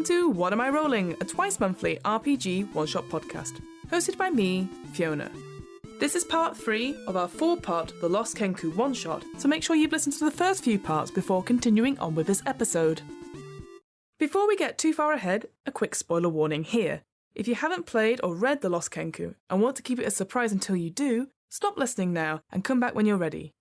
welcome to What Am I Rolling, a twice-monthly RPG one-shot podcast, hosted by me, Fiona. This is part 3 of our 4-part The Lost Kenku one-shot, so make sure you've listened to the first few parts before continuing on with this episode. Before we get too far ahead, a quick spoiler warning here. If you haven't played or read The Lost Kenku and want to keep it a surprise until you do, stop listening now and come back when you're ready.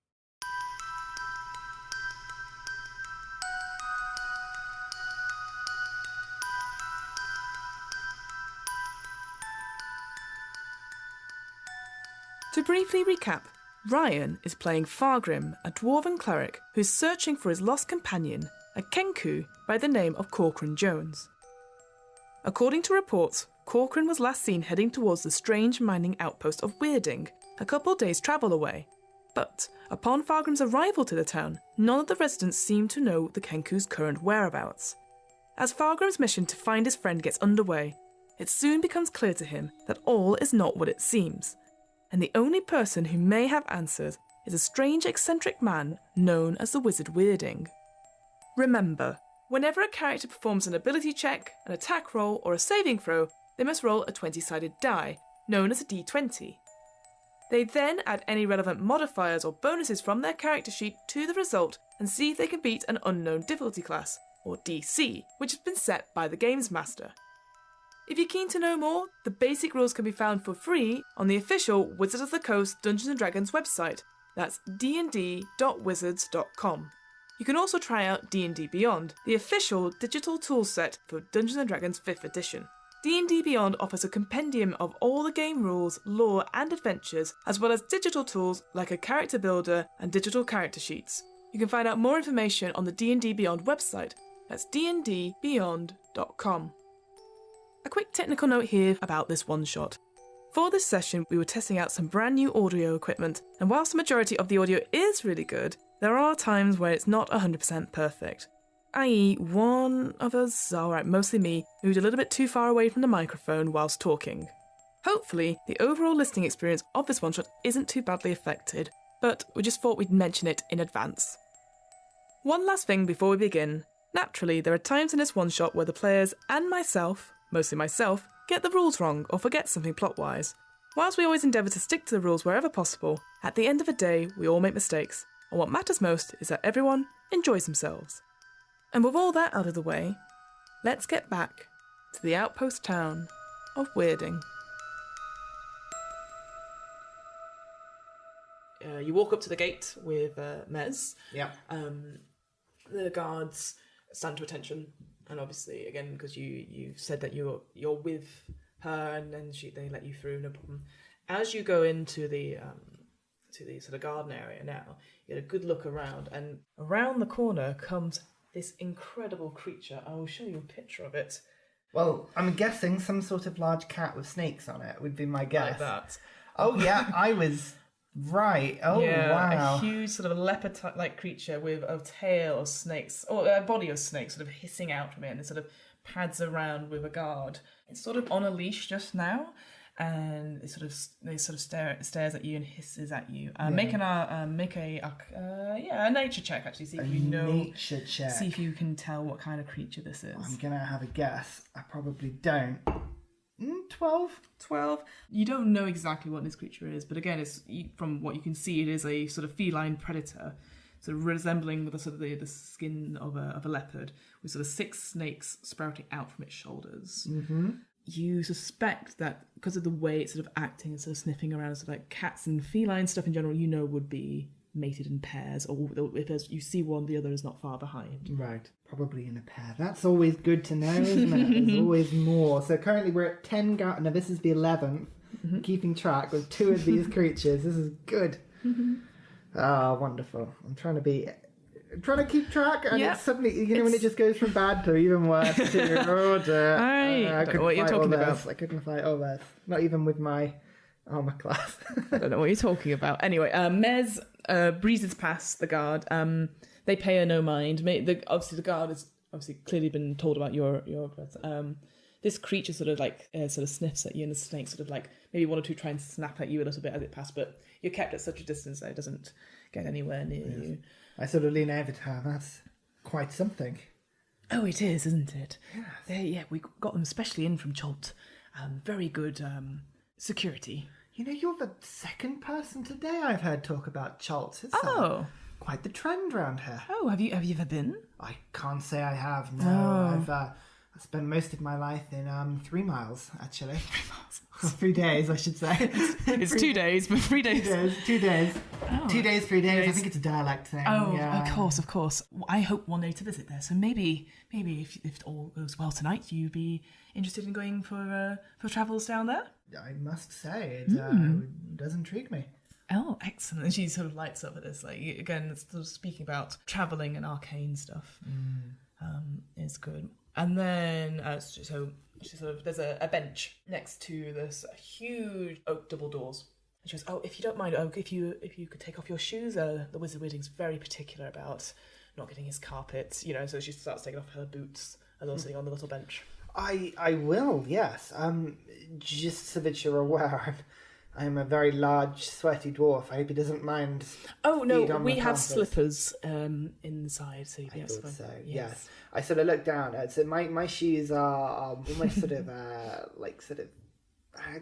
To briefly recap, Ryan is playing Fargrim, a dwarven cleric who's searching for his lost companion, a Kenku by the name of Corcoran Jones. According to reports, Corcoran was last seen heading towards the strange mining outpost of Weirding, a couple days' travel away. But upon Fargrim's arrival to the town, none of the residents seem to know the Kenku's current whereabouts. As Fargrim's mission to find his friend gets underway, it soon becomes clear to him that all is not what it seems, and the only person who may have answers is a strange eccentric man known as the Wizard Weirding. Remember, whenever a character performs an ability check, an attack roll, or a saving throw, they must roll a 20-sided die, known as a d20. They then add any relevant modifiers or bonuses from their character sheet to the result and see if they can beat an unknown difficulty class, or DC, which has been set by the Games Master. If you're keen to know more, the basic rules can be found for free on the official Wizards of the Coast Dungeons & Dragons website. That's dnd.wizards.com. You can also try out D&D Beyond, the official digital toolset for Dungeons & Dragons 5th edition. D&D Beyond offers a compendium of all the game rules, lore and adventures, as well as digital tools like a character builder and digital character sheets. You can find out more information on the D&D Beyond website. That's dndbeyond.com. A quick technical note here about this one-shot. For this session, we were testing out some brand new audio equipment, and whilst the majority of the audio is really good, there are times where it's not 100% perfect. I.e., one of us, mostly me, moved a little bit too far away from the microphone whilst talking. Hopefully, the overall listening experience of this one-shot isn't too badly affected, but we just thought we'd mention it in advance. One last thing before we begin. Naturally, there are times in this one-shot where the players and myself, mostly myself, get the rules wrong or forget something plot-wise. Whilst we always endeavour to stick to the rules wherever possible, at the end of the day we all make mistakes, and what matters most is that everyone enjoys themselves. And with all that out of the way, let's get back to the outpost town of Weirding. You walk up to the gate with Mez. Yeah. The guards stand to attention. And obviously, again, because you said that you're with her, and then they let you through, no problem. As you go into the sort of garden area now, you get a good look around, and around the corner comes this incredible creature. I will show you a picture of it. Well, I'm guessing some sort of large cat with snakes on it would be my guess. Like that. Oh yeah, I was right. Oh yeah, wow. A huge sort of leopard-like creature with a tail of snakes, or a body of snakes sort of hissing out from it, and it sort of pads around with a guard. It's sort of on a leash just now, and it sort of stares at you and hisses at you. Make a nature check actually. See if you know. Nature check. See if you can tell what kind of creature this is. I'm gonna have a guess. I probably don't. 12. You don't know exactly what this creature is, but again, it's from what you can see, it is a sort of feline predator, sort of resembling the sort of the skin of a leopard, with sort of 6 snakes sprouting out from its shoulders. Mm-hmm. You suspect that because of the way it's sort of acting and sort of sniffing around, sort of like cats and feline stuff in general, would be mated in pairs, or if you see one, the other is not far behind. Right, probably in a pair. That's always good to know, isn't it? There's always more. So currently we're at 10 now this is the 11th. Mm-hmm. Keeping track with 2 of these creatures. This is good. Mm-hmm. Wonderful. I'm trying to keep track, and it's suddenly, when it just goes from bad to even worse to, oh dear. I don't know what you're talking about. I couldn't fight all this. Not even with my armour class. I don't know what you're talking about. Anyway, Mez breezes past the guard. They pay her no mind. Obviously, the guard has clearly been told about your this creature sort of sniffs at you, and the snake sort of like maybe one or two try and snap at you a little bit as it passes, but you're kept at such a distance that it doesn't get anywhere near you. I sort of lean over to her. That's quite something. Oh, it is, isn't it? Yeah, we got them specially in from Cholt. Very good security. You know, you're the second person today I've heard talk about Cholts. It's quite the trend around here. Oh, have you ever been? I can't say I have. No, I spent most of my life in 3 miles, actually. 3 miles. 3 days, I should say. It's 2 days, but 3 days. 2 days. Oh. 2 days, 3 days. I think it's a dialect thing. Oh, yeah. of course. I hope one day to visit there. So maybe if it all goes well tonight, you'd be interested in going for travels down there. I must say, it does intrigue me. Oh, excellent. And she sort of lights up at this, like, again, sort of speaking about travelling and arcane stuff is good. And then, so she sort of, there's a bench next to this huge oak double doors. And she goes, oh, if you don't mind, Oak, if you could take off your shoes, the Wizard Wedding's very particular about not getting his carpet, you know, so she starts taking off her boots and sitting on the little bench. I will, yes. Just so that you're aware, I'm a very large, sweaty dwarf. I hope he doesn't mind. Oh, no, we have slippers inside, so I thought so, yes. I sort of look down. So my shoes are almost sort of,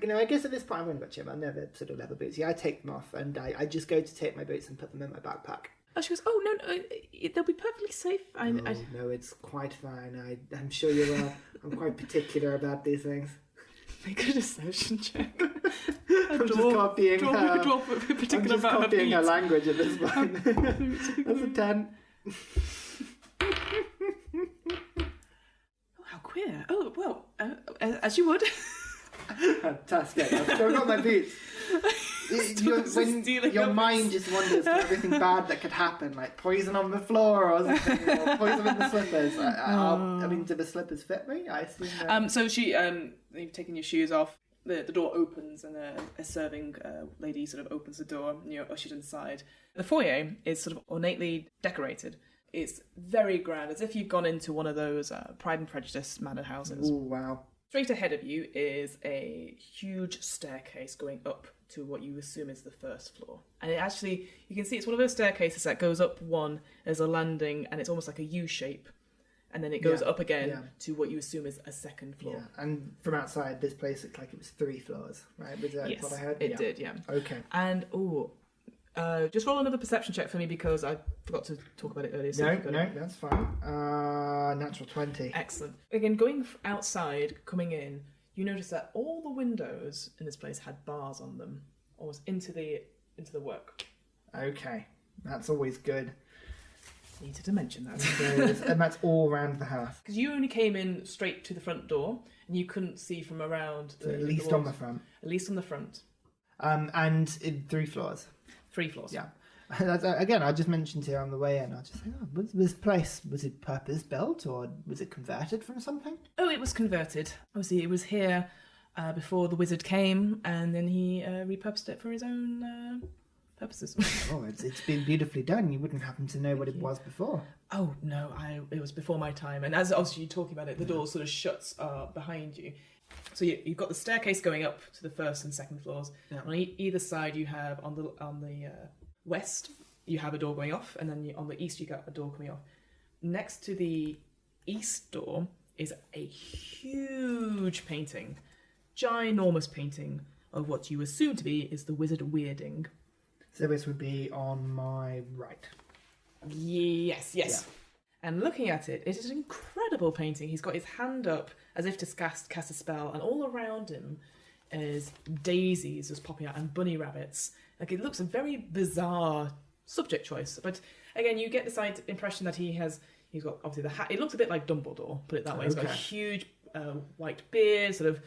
you know, I guess at this point I'm going to go gym. They're sort of leather boots. Yeah, I take them off and I just go to take my boots and put them in my backpack. Oh, she goes, oh, no, they'll be perfectly safe. No, it's quite fine. I'm sure you are. I'm quite particular about these things. Make a deception check. I'm just copying her. I'm just copying her language at this point. That's a 10. Oh, how queer. Oh, well, as you would. Fantastic. I've still got my boots. When your mind just wanders to everything bad that could happen, like poison on the floor or something, or poison in the slippers. I mean, do the slippers fit me? I assume. So you've taken your shoes off. The door opens and a serving lady sort of opens the door and you're ushered inside. The foyer is sort of ornately decorated. It's very grand, as if you've gone into one of those Pride and Prejudice manor houses. Oh, wow. Straight ahead of you is a huge staircase going up to what you assume is the first floor. And it actually, you can see it's one of those staircases that goes up one as a landing and it's almost like a U shape. And then it goes up again to what you assume is a second floor. Yeah. And from outside, this place looked like it was 3 floors, right? Was that what I heard? It did, yeah. Okay. And, just roll another perception check for me because I forgot to talk about it earlier. So no, that's fine. Natural 20. Excellent. Again, going outside, coming in, you notice that all the windows in this place had bars on them, almost into the work. Okay, that's always good. Needed to mention that. And that's all around the house. Because you only came in straight to the front door, and you couldn't see from around. At least on the front. At least on the front. And in 3 floors. 3 floors. Yeah. Again, I just mentioned here on the way in, I just say, was this place, was it purpose-built or was it converted from something? Oh, it was converted. Obviously, it was here before the wizard came, and then he repurposed it for his own purposes. Oh, it's been beautifully done. You wouldn't happen to know what it was before. Oh, no, it was before my time. And as obviously you're talking about it, the door sort of shuts behind you. So you've got the staircase going up to the first and second floors. Yeah. On either side, you have on the west, you have a door going off, and then on the east, you got a door coming off. Next to the east door is a huge painting, ginormous painting of what you assume to be is the Wizard Weirding. So this would be on my right. Yes. Yeah. And looking at it, it is an incredible painting. He's got his hand up as if to cast a spell, and all around him is daisies just popping out and bunny rabbits. Like, it looks a very bizarre subject choice. But again, you get the impression that he's got obviously the hat. It looks a bit like Dumbledore, put it that way. He's got a huge white beard, sort of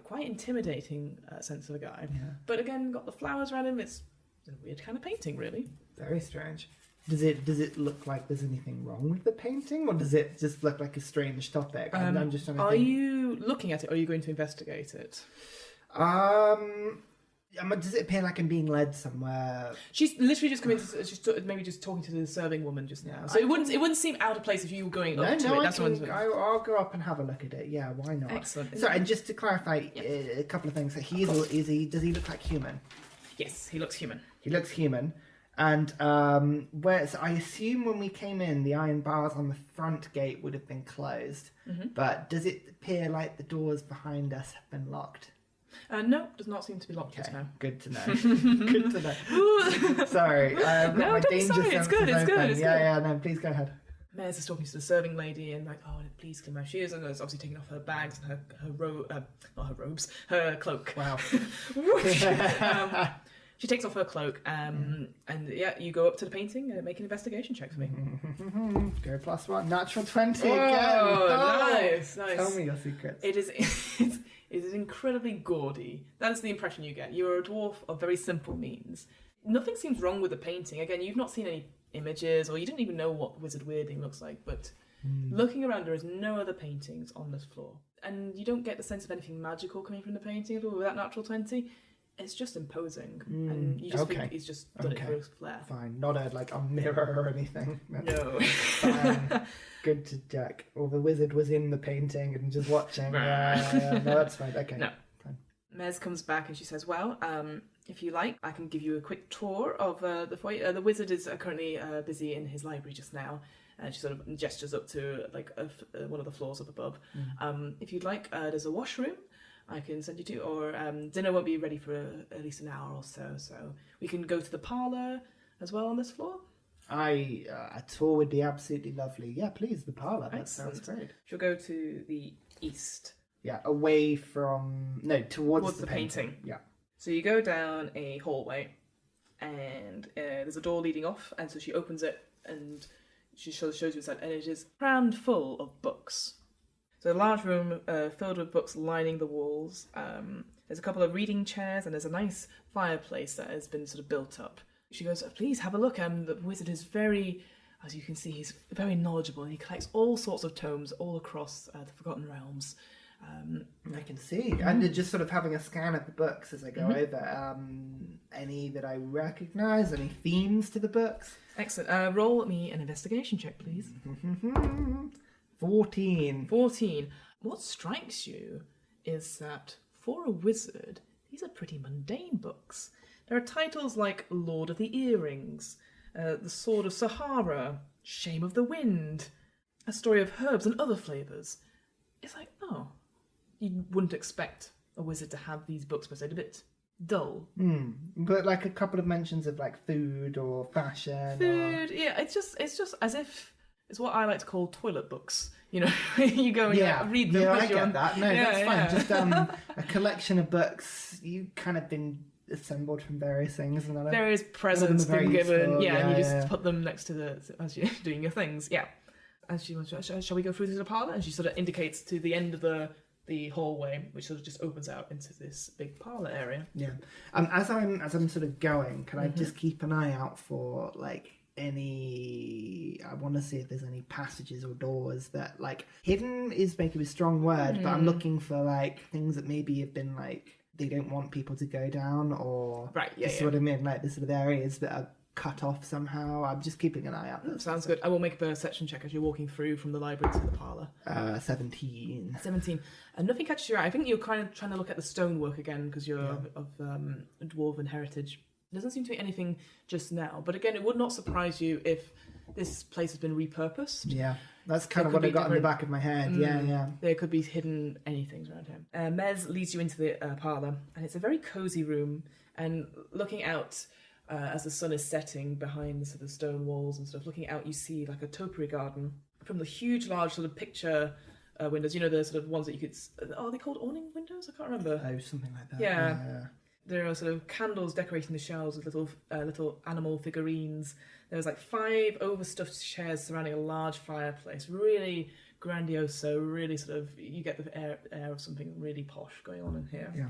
quite intimidating sense of a guy. Yeah. But again, got the flowers around him. It's a weird kind of painting, really. Very strange. Does it look like there's anything wrong with the painting, or does it just look like a strange topic? I'm just trying to think. Are you looking at it, or are you going to investigate it? Does it appear like I'm being led somewhere? She's literally just coming to, she's maybe just talking to the serving woman just now. So it wouldn't seem out of place if you were going up to it. I'll go up and have a look at it. Yeah, why not? Excellent. Sorry, and just to clarify a couple of things. Does he look like human? Yes, he looks human. He looks human. And so I assume when we came in, the iron bars on the front gate would have been closed. But does it appear like the doors behind us have been locked? No, does not seem to be locked just now. Good to know. Good to know. Sorry, I've got my danger senses it's good, it's good. Yeah, no, please go ahead. Mares is talking to the serving lady and like, oh, please clean my shoes, and is obviously taking off her bags and not her robes, her cloak. Wow. She takes off her cloak, and yeah, you go up to the painting and make an investigation check for me. Go +1, natural 20 again. Oh, nice. Tell me your secrets. It is incredibly gaudy. That's the impression you get. You're a dwarf of very simple means. Nothing seems wrong with the painting. Again, you've not seen any images, or you didn't even know what Wizard Weirding looks like, but looking around, there is no other paintings on this floor. And you don't get the sense of anything magical coming from the painting at all with that natural 20. It's just imposing, and you just think he's just done it for his flair. Fine, not a mirror or anything. No. Fine. Good to check. Or the wizard was in the painting and just watching. No, that's fine. Okay. No. Fine. Mez comes back and she says, well, if you like, I can give you a quick tour of the foyer. The wizard is currently busy in his library just now. And she sort of gestures up to like one of the floors up above. If you'd like, there's a washroom I can send you to, or dinner won't be ready for at least an hour or so. So we can go to the parlour as well on this floor. A tour would be absolutely lovely. Yeah, please, the parlour. That sounds great. She'll go to the east. Yeah, away from... No, towards the painting. Yeah. So you go down a hallway, and there's a door leading off, and so she opens it, and she shows you inside, and it is crammed full of books. So a large room filled with books lining the walls. There's a couple of reading chairs, and there's a nice fireplace that has been sort of built up. She goes, please have a look. The wizard is very, as you can see, he's very knowledgeable. He collects all sorts of tomes all across the Forgotten Realms. I can see. And just sort of having a scan of the books as I go over. Any that I recognise? Any themes to the books? Excellent. Roll me an investigation check, please. 14. What strikes you is that for a wizard, these are pretty mundane books. There are titles like Lord of the Earrings, The Sword of Sahara, Shame of the Wind, A Story of Herbs and Other Flavours. It's like, oh, you wouldn't expect a wizard to have these books, but they're a bit dull. But like a couple of mentions of like food or fashion. Yeah, it's just as if it's what I like to call toilet books. You know, you go and read them. Yeah, I get that. No, that's fine. Just a collection of books. You kind of been assembled from various things, and various presents been given. And you just put them next to as you're doing your things. Yeah. And she wants, shall we go through to the parlour? And she sort of indicates to the end of the hallway, which sort of just opens out into this big parlour area. Yeah. As I'm sort of going, can I just keep an eye out for like any? I want to see if there's any passages or doors that like hidden is maybe a strong word, but I'm looking for like things that maybe have been like they don't want people to go down, or what I mean, like the sort of areas that are cut off somehow. I'm just keeping an eye out. Sounds good. I will make a perception check as you're walking through from the library to the parlour. 17. And nothing catches your eye. I think you're kind of trying to look at the stonework again because you're of dwarven heritage. There doesn't seem to be anything just now, but again, it would not surprise you if this place has been repurposed. Yeah, that's kind of what I got in the back of my head. Yeah. There could be hidden anything around him. Mez leads you into the parlour, and it's a very cosy room, and looking out as the sun is setting behind the sort of stone walls and stuff, looking out you see like a topiary garden from the huge large sort of picture windows, you know, the sort of ones that you could, are they called awning windows? I can't remember. Oh, something like that. Yeah. There are sort of candles decorating the shelves with little animal figurines. There's like 5 overstuffed chairs surrounding a large fireplace. Really grandiose, so really sort of, you get the air of something really posh going on in here. Yeah.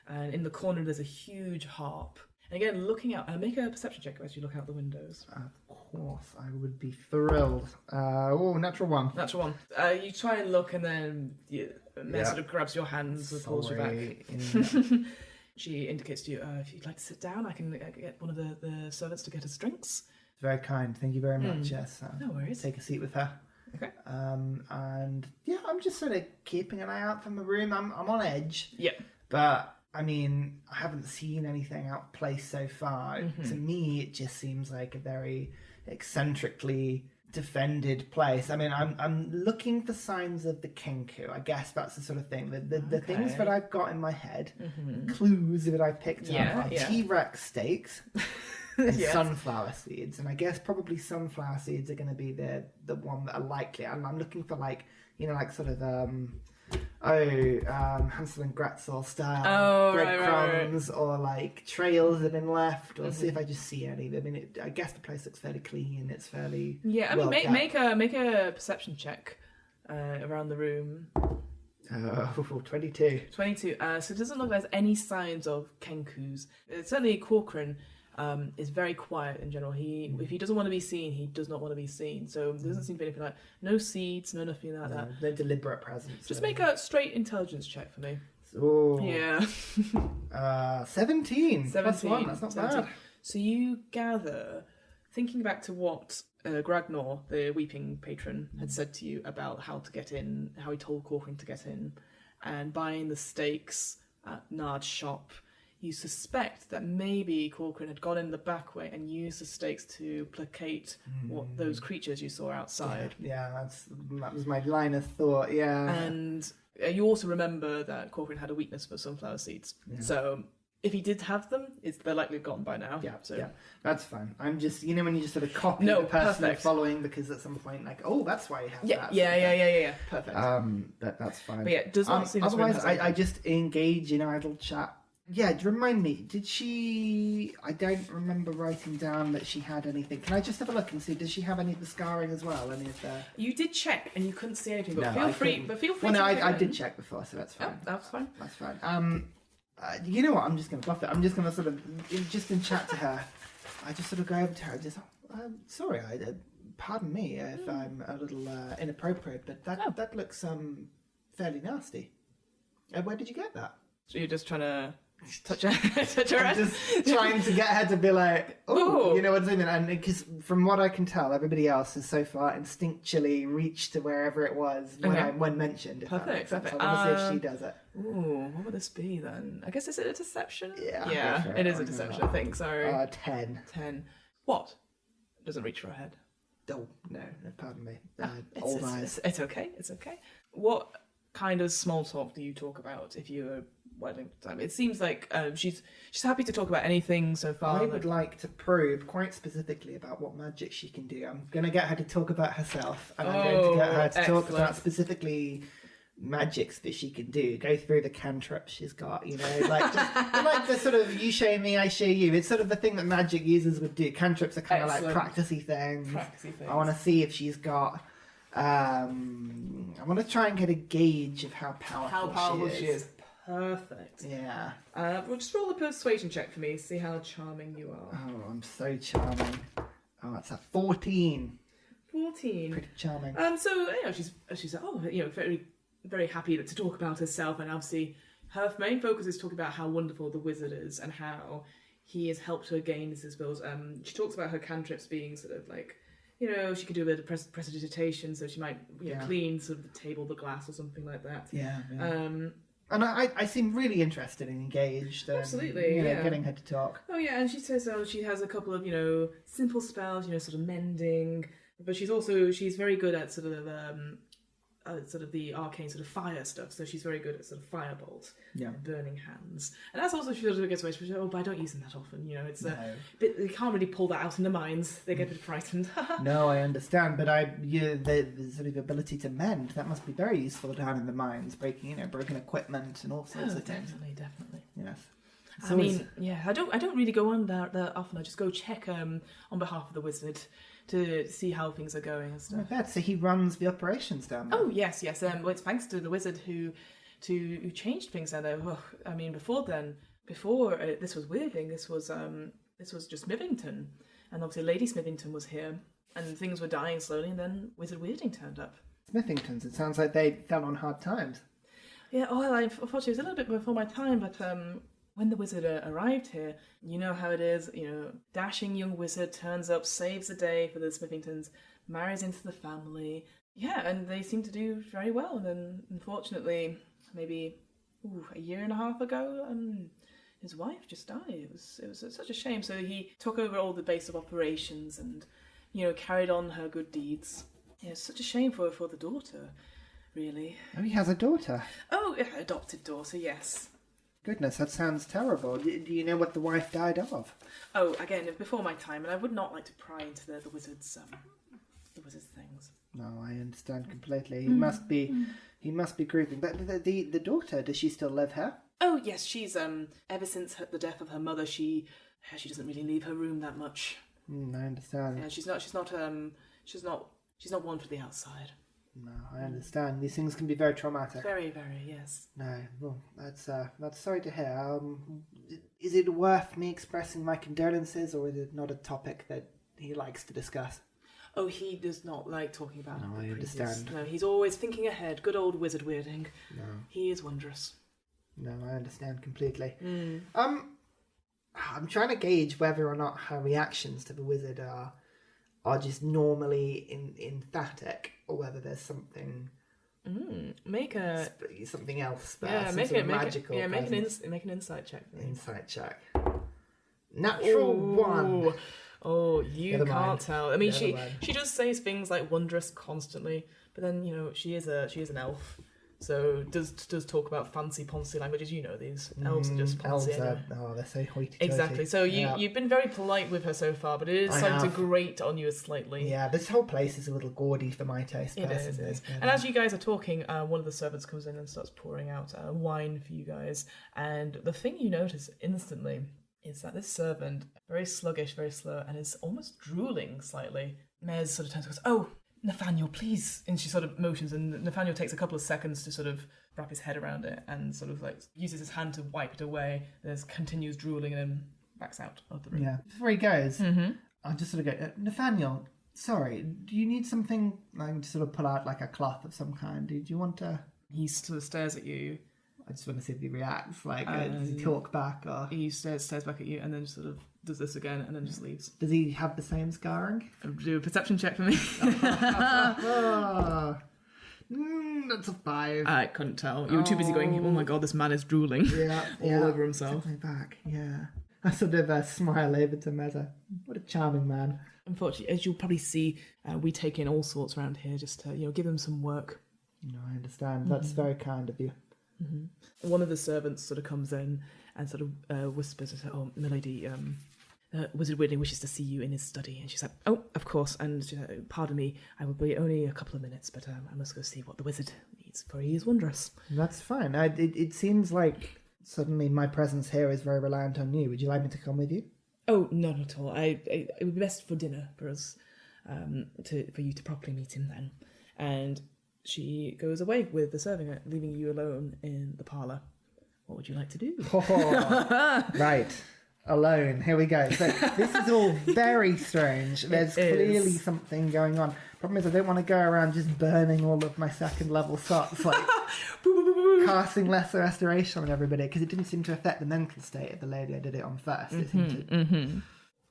And in the corner there's a huge harp. And again, looking out, make a perception check as you look out the windows. Of course, I would be thrilled. Natural 1. Natural 1. You try and look, and then Mez sort of grabs your hands and pulls you back. She indicates to you, if you'd like to sit down, I can get one of the servants to get us drinks. Very kind. Thank you very much. Yes. No worries. Take a seat with her. Okay. And yeah, I'm just sort of keeping an eye out from the room. I'm on edge. Yeah. But I mean, I haven't seen anything out of place so far. To me, it just seems like a very eccentrically defended place. I mean, I'm looking for signs of the Kenku. I guess that's the sort of thing. The things that I've got in my head, clues that I've picked up are T-Rex steaks and sunflower seeds. And I guess probably sunflower seeds are going to be the one that are likely. I'm looking for like sort of Hansel and Gretel style breadcrumbs or like trails that have been left, or see if I just see any. I mean, I guess the place looks fairly clean. It's fairly I mean, make a perception check around the room. 22. 22. So it doesn't look like there's any signs of Kenkus. Certainly, Corcoran is very quiet in general. If he doesn't want to be seen, he does not want to be seen. So there doesn't seem to be anything like no seeds, no nothing like that. No deliberate presence. Just make a straight intelligence check for me. Oh. Yeah. 17. Plus 1. That's not 17. Bad. So you gather, thinking back to what Gragnor, the weeping patron, had said to you about how to get in, how he told Corcoran to get in, and buying the steaks at Nard's shop. You suspect that maybe Corcoran had gone in the back way and used the stakes to placate those creatures you saw outside. Yeah, that was my line of thought, yeah. And you also remember that Corcoran had a weakness for sunflower seeds. Yeah. So if he did have them, they're likely gone by now. Yeah, so. Yeah, that's fine. I'm just, when you just sort of copy the person you're following because at some point, like, oh, that's why you have that. Yeah, perfect. That's fine. But yeah, it does not seem otherwise, I just engage in idle chat. Yeah, remind me, did she... I don't remember writing down that she had anything. Can I just have a look and see, does she have any of the scarring as well? Any of the... You did check and you couldn't see anything, but no, feel free Well, no, I did check before, so that's fine. Oh, that's fine. That's fine. You know what, I'm just going to bluff it. I'm just going to sort of, just in chat to her, I just sort of go over to her and just, sorry, pardon me if I'm a little inappropriate, but that looks fairly nasty. Where did you get that? So you're just trying to... touch her head. Just trying to get her to be like, oh, you know what I mean? And because from what I can tell, everybody else has so far instinctually reached to wherever it was when mentioned. Perfect. I want to see if she does it. Ooh, what would this be then? I guess, is it a deception? Yeah, it is a deception, I think. So 10. 10. What? Doesn't reach for her head. Oh, no, pardon me. Old eyes. It's okay. What kind of small talk do you talk about if you're wedding time? It seems like she's happy to talk about anything so far. I would like to probe quite specifically about what magic she can do. I'm going to get her to talk about herself, and I'm going to get her to talk about specifically magics that she can do. Go through the cantrips she's got, like the sort of you show me, I show you. It's sort of the thing that magic users would do. Cantrips are kind of like practicey things. I want to see if she's got. I want to try and get a gauge of how powerful she is. Perfect. Yeah. Well, just roll a persuasion check for me. See how charming you are. Oh, I'm so charming. Oh, that's a 14. 14. Pretty charming. So she's very, very happy to talk about herself, and obviously her main focus is talking about how wonderful the wizard is and how he has helped her gain his skills. She talks about her cantrips being sort of like, she could do a bit of prestidigitation, so she might clean sort of the table, the glass, or something like that. Yeah. And I seem really interested and engaged. Absolutely, getting her to talk. Oh yeah, and she says she has a couple of simple spells, sort of mending, but she's very good at sort of the arcane sort of fire stuff. So she's very good at sort of firebolt, burning hands, and that's also she sort of gets away. She's but I don't use them that often. It's but they can't really pull that out in the mines. They get a bit frightened. No, I understand, but the sort of ability to mend, that must be very useful down in the mines, breaking broken equipment and all sorts of things. Definitely. Yes. So I don't really go on that often. I just go check on behalf of the wizard to see how things are going and stuff. I bet. So he runs the operations down there. Oh yes. Well, it's thanks to the wizard who changed things down there. Oh, I mean, before this was Weirding. This was just Smithington, and obviously Lady Smithington was here, and things were dying slowly, and then Wizard Weirding turned up. Smithingtons. It sounds like they fell on hard times. Yeah. Oh, well, unfortunately, it was a little bit before my time, but when the wizard arrived here, you know how it is, dashing young wizard turns up, saves the day for the Smithingtons, marries into the family. Yeah, and they seem to do very well. And then, unfortunately, maybe a year and a half ago. His wife just died. It was such a shame. So he took over all the base of operations and, carried on her good deeds. Yeah, it's such a shame for the daughter, really. Oh, he has a daughter? Oh, yeah, adopted daughter, yes. Goodness, that sounds terrible. Do you know what the wife died of? Oh, again, before my time, and I would not like to pry into the wizard's things. No, I understand completely. He must be grieving. But the daughter, does she still live here? Oh yes, she's ever since the death of her mother, she doesn't really leave her room that much. I understand. Yeah, she's not one for the outside. No, I understand. These things can be very traumatic. Very, very, yes. No, well, that's sorry to hear. Is it worth me expressing my condolences, or is it not a topic that he likes to discuss? Oh, he does not like talking about. No, I understand. No, he's always thinking ahead. Good old wizard weirding. No, he is wondrous. No, I understand completely. I'm trying to gauge whether or not her reactions to the wizard are just normally emphatic, or whether there's something. Something else. Magical. Make an insight check. Insight check. Natural 1. Oh, you can't tell. I mean, she does say things like wondrous constantly, but then she is an elf, so does talk about fancy poncy languages. These elves are just poncy. They're so hoity-toity. Exactly. So you've been very polite with her so far, but it is starting to grate on you slightly. Yeah, this whole place is a little gaudy for my taste. It is. And as you guys are talking, one of the servants comes in and starts pouring out wine for you guys. And the thing you notice instantly is that this servant, very sluggish, very slow, and is almost drooling slightly. Mez sort of turns and goes, "Oh, Nathaniel, please." And she sort of motions, and Nathaniel takes a couple of seconds to sort of wrap his head around it and sort of like uses his hand to wipe it away. There's continues drooling and then backs out of the room. Yeah. Before he goes, I'll just sort of go, "Nathaniel, sorry, do you need something?" Like, to sort of pull out like a cloth of some kind. Do you want to... He sort of stares at you. I just want to see if he reacts. Like, does he talk back, or... He stares back at you and then sort of does this again and then just leaves. Does he have the same scarring? Do a perception check for me. That's a 5. I couldn't tell. You were too busy going, "Oh my god, this man is drooling." All over himself. Take me back, yeah. I sort of smile over to Meza. What a charming man. Unfortunately, as you'll probably see, we take in all sorts around here just to give him some work. No, I understand. That's very kind of you. One of the servants sort of comes in and sort of whispers, "Oh, milady, Wizard Weirding wishes to see you in his study." And she's like, "Oh, of course." And she's like, "Pardon me, I will be only a couple of minutes, but I must go see what the wizard needs, for he is wondrous." That's fine. It seems like suddenly my presence here is very reliant on you. Would you like me to come with you? Oh, not at all. It would be best for dinner for us, for you to properly meet him then. And she goes away with the serving, leaving you alone in the parlour. What would you like to do? Right. Alone. Here we go. So this is all very strange. There's clearly something going on. Problem is, I don't want to go around just burning all of my second level slots, like casting lesser restoration on everybody, because it didn't seem to affect the mental state of the lady I did it on first. It seemed to...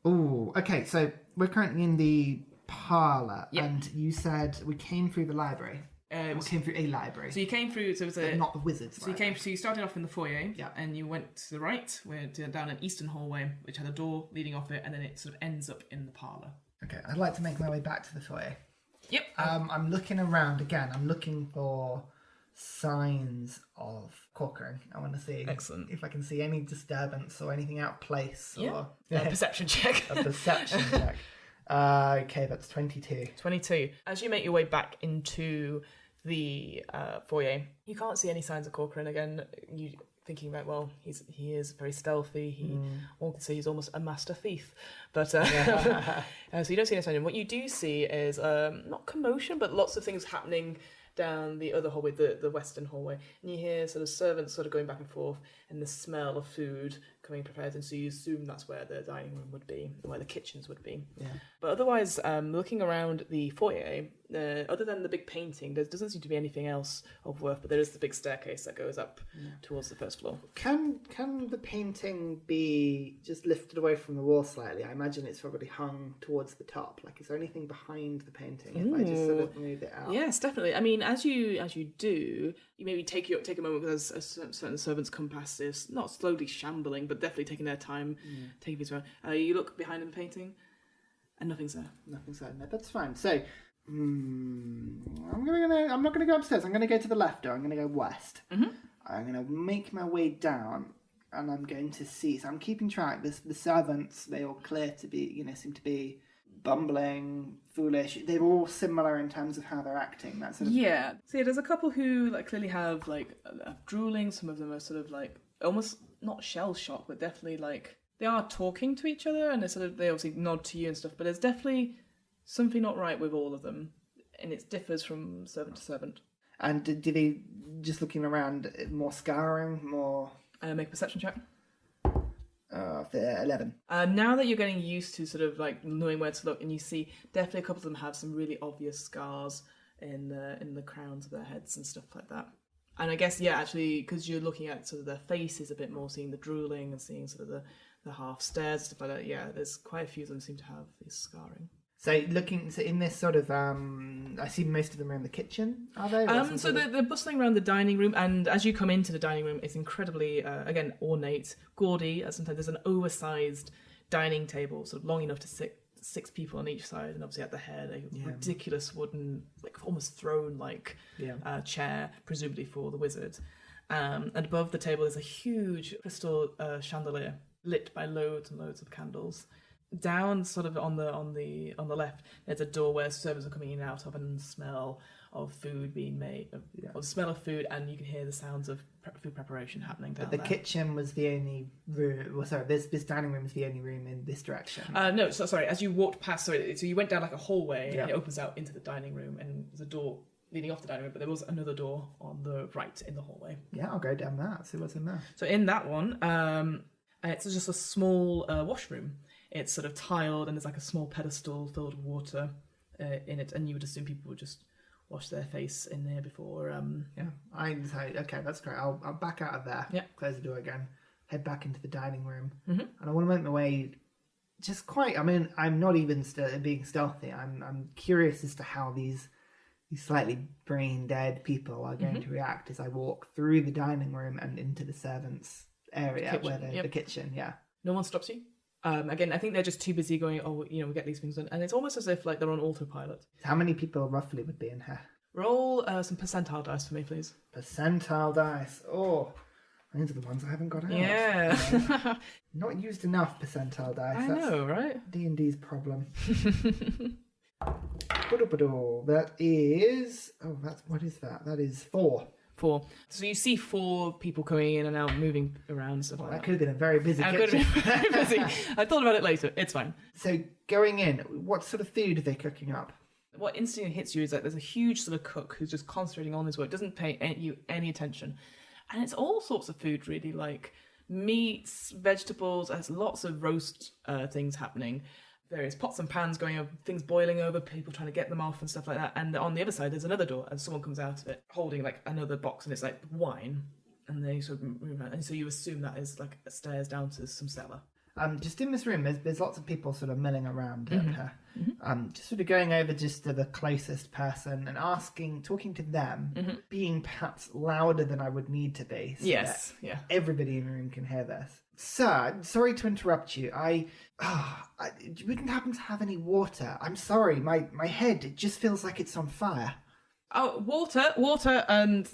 Ooh, okay, so we're currently in the parlour, and you said we came through the library. We came through a library. So you came through. So it was not the wizard's. So you started off in the foyer, and you went to the right, went down an eastern hallway, which had a door leading off it, and then it sort of ends up in the parlour. Okay, I'd like to make my way back to the foyer. Yep. I'm looking around again. I'm looking for signs of corkering. I want to see if I can see any disturbance or anything out of place. Or a perception check. A perception check. Okay, that's 22. 22. As you make your way back into the foyer, you can't see any signs of corcoran again. You thinking about, well, he is very stealthy. One could say he's almost a master thief. But so you don't see any signs. What you do see is not commotion, but lots of things happening down the other hallway, the western hallway, and you hear sort of servants sort of going back and forth, and the smell of food coming prepared, and so you assume that's where the dining room would be, where the kitchens would be. Yeah. But otherwise, looking around the foyer, other than the big painting, there doesn't seem to be anything else of worth, but there is the big staircase that goes up towards the first floor. Can the painting be just lifted away from the wall slightly? I imagine it's probably hung towards the top. Like, is there anything behind the painting if I just sort of move it out? Yes, definitely. I mean, as you do, You maybe take a moment because certain servants come past this, not slowly shambling, but definitely taking their time, taking things around. You look behind the painting, and nothing's there. Nothing's there. No, that's fine. So, I'm not gonna go upstairs. I'm gonna go to the left door. I'm gonna go west. Mm-hmm. I'm gonna make my way down, and I'm going to see. So I'm keeping track. The servants, they all clear to be, seem to be bumbling, foolish. They're all similar in terms of how they're acting. That sort of So there's a couple who clearly have drooling. Some of them are sort of almost not shell shocked, but definitely they are talking to each other, and they obviously nod to you and stuff. But there's definitely something not right with all of them, and it differs from servant to servant. And do they, just looking around, more scouring, more... Make a perception check. 11. Now that you're getting used to knowing where to look, and you see definitely a couple of them have some really obvious scars in the crowns of their heads and stuff like that. And I guess, actually, because you're looking at sort of their faces a bit more, seeing the drooling and seeing sort of the half stares, stuff like that, there's quite a few of them seem to have this scarring. So in this sort of, I see most of them are in the kitchen, are they? So they're bustling around the dining room, and as you come into the dining room, it's incredibly, again, ornate, gaudy. Sometimes there's an oversized dining table, sort of long enough to sit 6 people on each side, and obviously at the head, a ridiculous wooden, almost throne-like chair, presumably for the wizard. And above the table is a huge crystal chandelier lit by loads and loads of candles. Down, sort of on the left, there's a door where servers are coming in and out of, and the smell of food being made, or the smell of food, and you can hear the sounds of food preparation happening down there. The kitchen was the only room. Well, sorry, this dining room is the only room in this direction. No, sorry. As you walked past, so you went down a hallway, and it opens out into the dining room, and there's a door leading off the dining room, but there was another door on the right in the hallway. Yeah, I'll go down that. See what's in there. So in that one, it's just a small washroom. It's sort of tiled, and there's a small pedestal filled with water in it, and you would assume people would just wash their face in there before. I say, okay, that's great. I'll back out of there. Yeah. Close the door again. Head back into the dining room, and I want to make my way. I'm not even being stealthy. I'm curious as to how these slightly brain dead people are going to react as I walk through the dining room and into the servants' area, the kitchen. Yeah. No one stops you. Again, I think they're just too busy going, we get these things done. And it's almost as if they're on autopilot. How many people roughly would be in here? Roll some percentile dice for me, please. Percentile dice. Oh, these are the ones I haven't got out. Yeah. Not used enough percentile dice. I know, right? D&D's problem. That is... what is that? That is 4. 4. So you see 4 people coming in and out, moving around, stuff like that. That could have been a very busy kitchen. Could have been very busy. I thought about it later. It's fine. So going in, what sort of food are they cooking up? What instantly hits you is there's a huge sort of cook who's just concentrating on his work, doesn't pay you any attention. And it's all sorts of food, really, like meats, vegetables. There's lots of roast things happening. Various pots and pans going over, things boiling over, people trying to get them off and stuff like that. And on the other side, there's another door, and someone comes out of it holding another box, and it's wine. And they sort of move around, and so you assume that is stairs down to some cellar. Just in this room, there's lots of people sort of milling around up here. Just sort of going over just to the closest person and talking to them, being perhaps louder than I would need to be. So yes, everybody in the room can hear this. Sir, sorry to interrupt you. You wouldn't happen to have any water? I'm sorry, my head, it just feels like it's on fire. Oh, water, and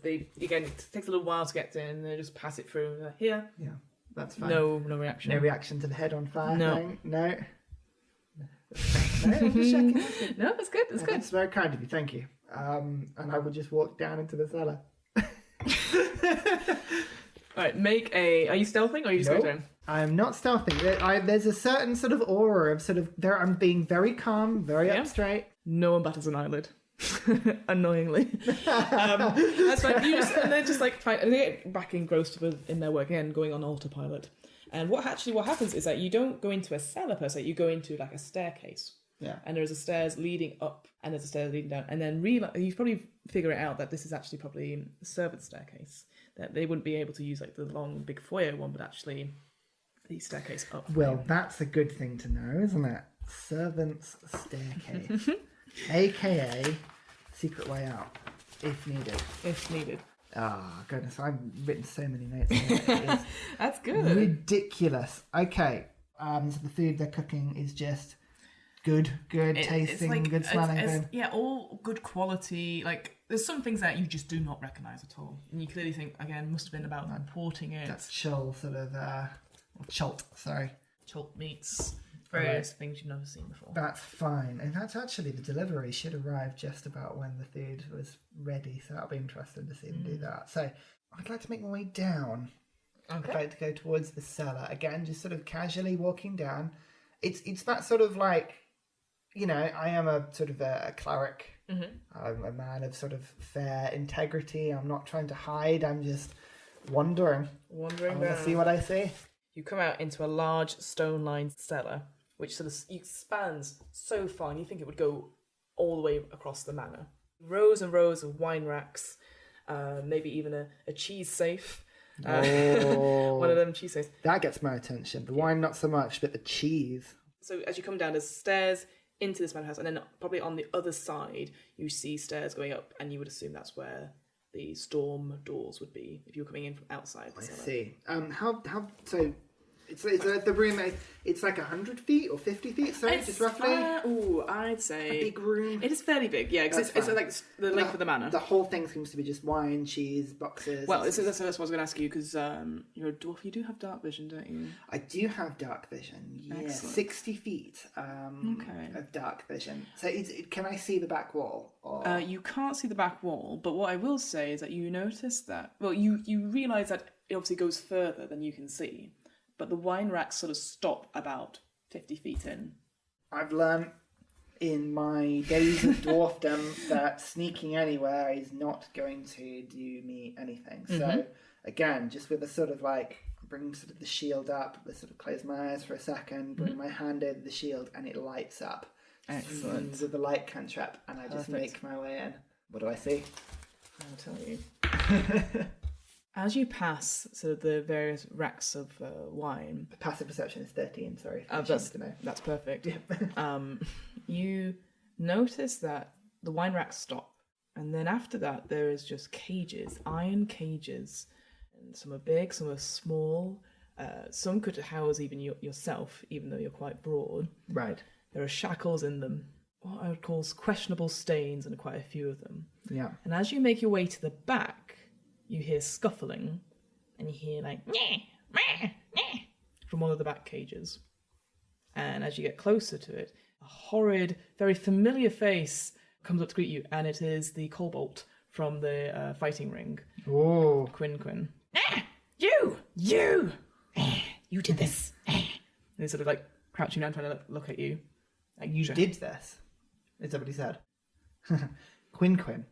they again, it takes a little while to get in, and they just pass it through. Here. Yeah, that's fine. No reaction. No reaction to the head on fire. No. No, I'm just checking. No, that's good. That's good. That's very kind of you. Thank you. And I will just walk down into the cellar. Right, are you stealthing or are you just going down? I'm not stealthing. There's a certain sort of aura of I'm being very calm, very up straight. No one batters an eyelid. Annoyingly. That's fine. And they're just they get back engrossed in their work again, going on autopilot. And what happens is that you don't go into a cellar per se, you go into a staircase. Yeah. And there's a stairs leading up and there's a stairs leading down. And then you probably figure it out that this is actually probably a servant staircase. That they wouldn't be able to use the long big foyer one, but actually the staircase up. Well, that's a good thing to know, isn't it? Servant's staircase. AKA secret way out. If needed. If needed. Oh, goodness, I've written so many notes here. It is That's good. ridiculous. Okay, so the food they're cooking is just good tasting, good smelling. All good quality. Like, there's some things that you just do not recognise at all. And you clearly think, again, must have been about importing it. That's chult, sorry. Chult meats, various things you've never seen before. That's fine. And that's actually, the delivery should arrive just about when the food was ready, so that'll be interesting to see them do that. So I'd like to make my way down. Okay. I'd like to go towards the cellar. Again, just sort of casually walking down. It's that sort of like, you know, I am a sort of a cleric. I'm a man of sort of fair integrity. I'm not trying to hide. I'm just wandering. I want to see what I see. You come out into a large stone-lined cellar, which sort of expands so far, and you think it would go all the way across the manor. Rows and rows of wine racks, maybe even a cheese safe. One of them cheese safes. That gets my attention. The wine, not so much, but the cheese. So as you come down, there's stairs into this manor house, and then probably on the other side, you see stairs going up, and you would assume that's where the storm doors would be if you were coming in from outside the cellar. I see. So it's the room. It's like 100 feet or 50 feet. Sorry, just roughly. I'd say a big room. It is fairly big. Yeah, because it's like the length of the manor. The whole thing seems to be just wine, cheese, boxes. Well, that's what I was going to ask you, because you're a dwarf. You do have dark vision, don't you? I do have dark vision. Yeah, Excellent. 60 feet. Of dark vision. So can I see the back wall? Or... You can't see the back wall, but what I will say is that you notice that. Well, you realise that it obviously goes further than you can see, but the wine racks sort of stop about 50 feet in. I've learned in my days of dwarfdom that sneaking anywhere is not going to do me anything. So again, just with a sort of like, bring sort of the shield up, I sort of close my eyes for a second, bring my hand over the shield, and it lights up. Excellent. With the light cantrip, and I just make my way in. What do I see? I'll tell you. As you pass sort of the various racks of wine... Passive perception is 13, sorry. That's perfect. You notice that the wine racks stop, and then after that there is just cages, iron cages. And some are big, some are small. Some could house even yourself, even though you're quite broad. Right. There are shackles in them, what I would call questionable stains, and quite a few of them. Yeah. And as you make your way to the back, you hear scuffling, and you hear like from one of the back cages. And as you get closer to it, a horrid, very familiar face comes up to greet you, and it is the kobold from the fighting ring. Oh. Quinn. You did this. And he's sort of like crouching down, trying to look at you. Like, you did this? Is that what he said? Quinn.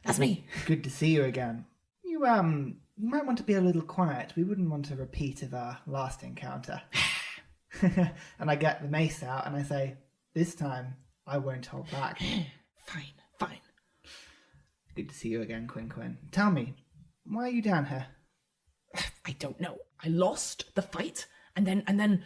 That's me. Good to see you again. You might want to be a little quiet. We wouldn't want a repeat of our last encounter. And I get the mace out and I say, this time I won't hold back. Fine. Good to see you again, Quinn. Tell me, why are you down here? I don't know. I lost the fight, and then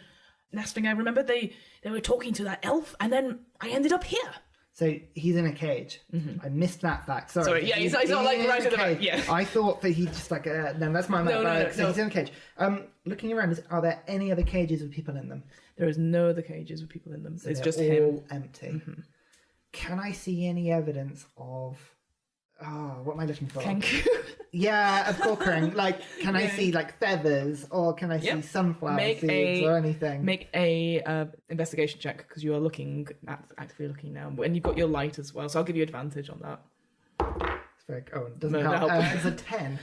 next thing I remember, they were talking to that elf, and then I ended up here. So he's in a cage. I missed that fact. Sorry. Yeah, he's not like right at the back. Yeah. I thought that he just like no, that's my bad. So he's in a cage. Looking around, are there any other cages with people in them? There is no other cages with people in them. So it's they're just all him. Empty. Can I see any evidence of? Oh, what am I looking for? Kenku. Yeah, of Corcoran. Like, can I see like feathers, or can I see sunflower seeds or anything? Make a investigation check, because you are actively looking now, and you've got your light as well. So I'll give you advantage on that. It's very. Oh, it doesn't help. It's a 10.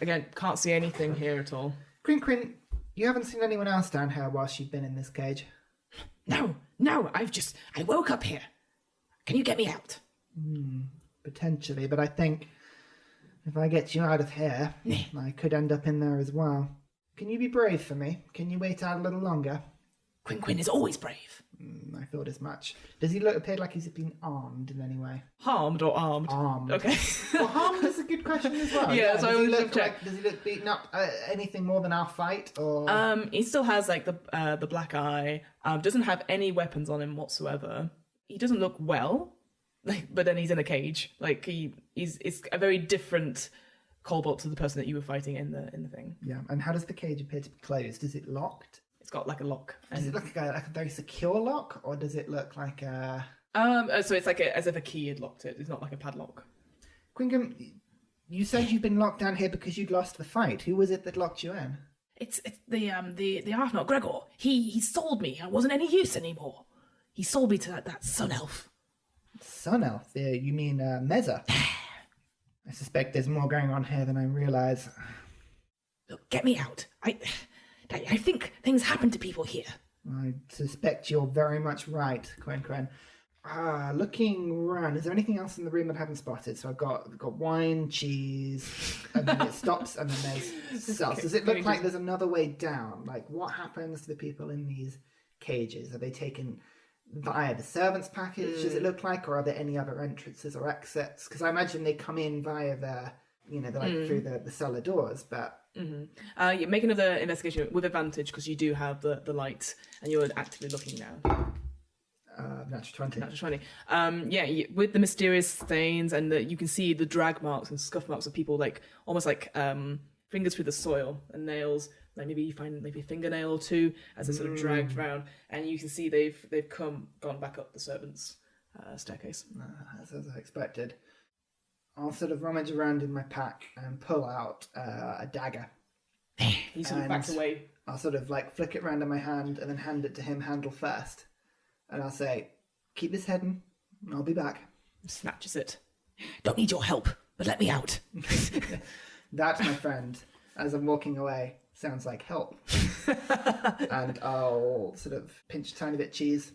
Again, can't see anything here at all. Quinn, you haven't seen anyone else down here whilst you've been in this cage? No. I woke up here. Can you get me out? Potentially, but I think if I get you out of here, I could end up in there as well. Can you be brave for me? Can you wait out a little longer? Quinn is always brave. I thought as much. Does he appear like he's been armed in any way? Harmed or armed? Armed. Okay. Well, harmed is a good question as well. Yeah, so does he look beaten up? Anything more than our fight? Or he still has like the black eye. Doesn't have any weapons on him whatsoever. He doesn't look well. but then he's in a cage. Like it's a very different Cobalt to the person that you were fighting in the thing. Yeah, and how does the cage appear to be closed? Is it locked? It's got like a lock. Does it look like a very secure lock, or does it look like a... So it's like as if a key had locked it. It's not like a padlock. Quingham, you said you've been locked down here because you'd lost the fight. Who was it that locked you in? It's the Arthur Gregor. He sold me. I wasn't any use anymore. He sold me to that sun elf. Sun elf? You mean Meza? I suspect there's more going on here than I realise. Look, get me out. I think things happen to people here. I suspect you're very much right, Quen. Looking around, is there anything else in the room that I haven't spotted? So I've got wine, cheese, and then it stops, and then there's cells. Does it look like there's another way down? Like, what happens to the people in these cages? Are they taken via the servants' package, does it look like, or are there any other entrances or exits? Because I imagine they come in via through the cellar doors, but... You make another investigation with advantage because you do have the light and you're actively looking now. Natural 20. Natural 20. With the mysterious stains and you can see the drag marks and scuff marks of people, like almost like fingers through the soil and nails. Like maybe you find maybe a fingernail or two as they're sort of dragged around, and you can see they've gone back up the servants' staircase. As I expected. I'll sort of rummage around in my pack and pull out a dagger. He sort of backs away. I'll sort of like flick it round in my hand and then hand it to him handle first. And I'll say, keep this hidden, and I'll be back. Snatches it. Don't need your help, but let me out. That, my friend, as I'm walking away, sounds like help. And I'll sort of pinch a tiny bit of cheese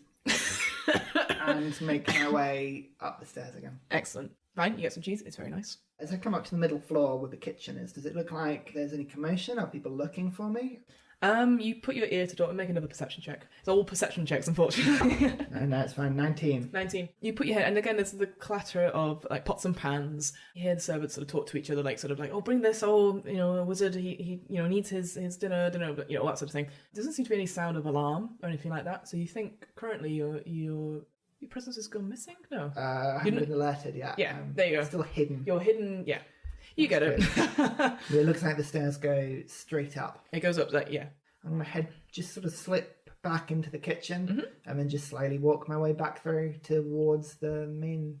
and make my way up the stairs again. Excellent. Fine, you get some cheese. It's very nice. As I come up to the middle floor where the kitchen is, does it look like there's any commotion? Are people looking for me? You put your ear to the door and make another perception check. It's all perception checks, unfortunately. No, it's fine. 19. 19. You put your head, and again, there's the clatter of like pots and pans. You hear the servants sort of talk to each other, like oh, bring this, a wizard, he needs his dinner, all that sort of thing. There doesn't seem to be any sound of alarm or anything like that. So you think currently your presence has gone missing? No. I haven't been alerted yet. Yeah, there you go. Still hidden. You're hidden, yeah. You get it. It looks like the stairs go straight up. It goes up, yeah. I'm going to head just sort of slip back into the kitchen and then just slightly walk my way back through towards the main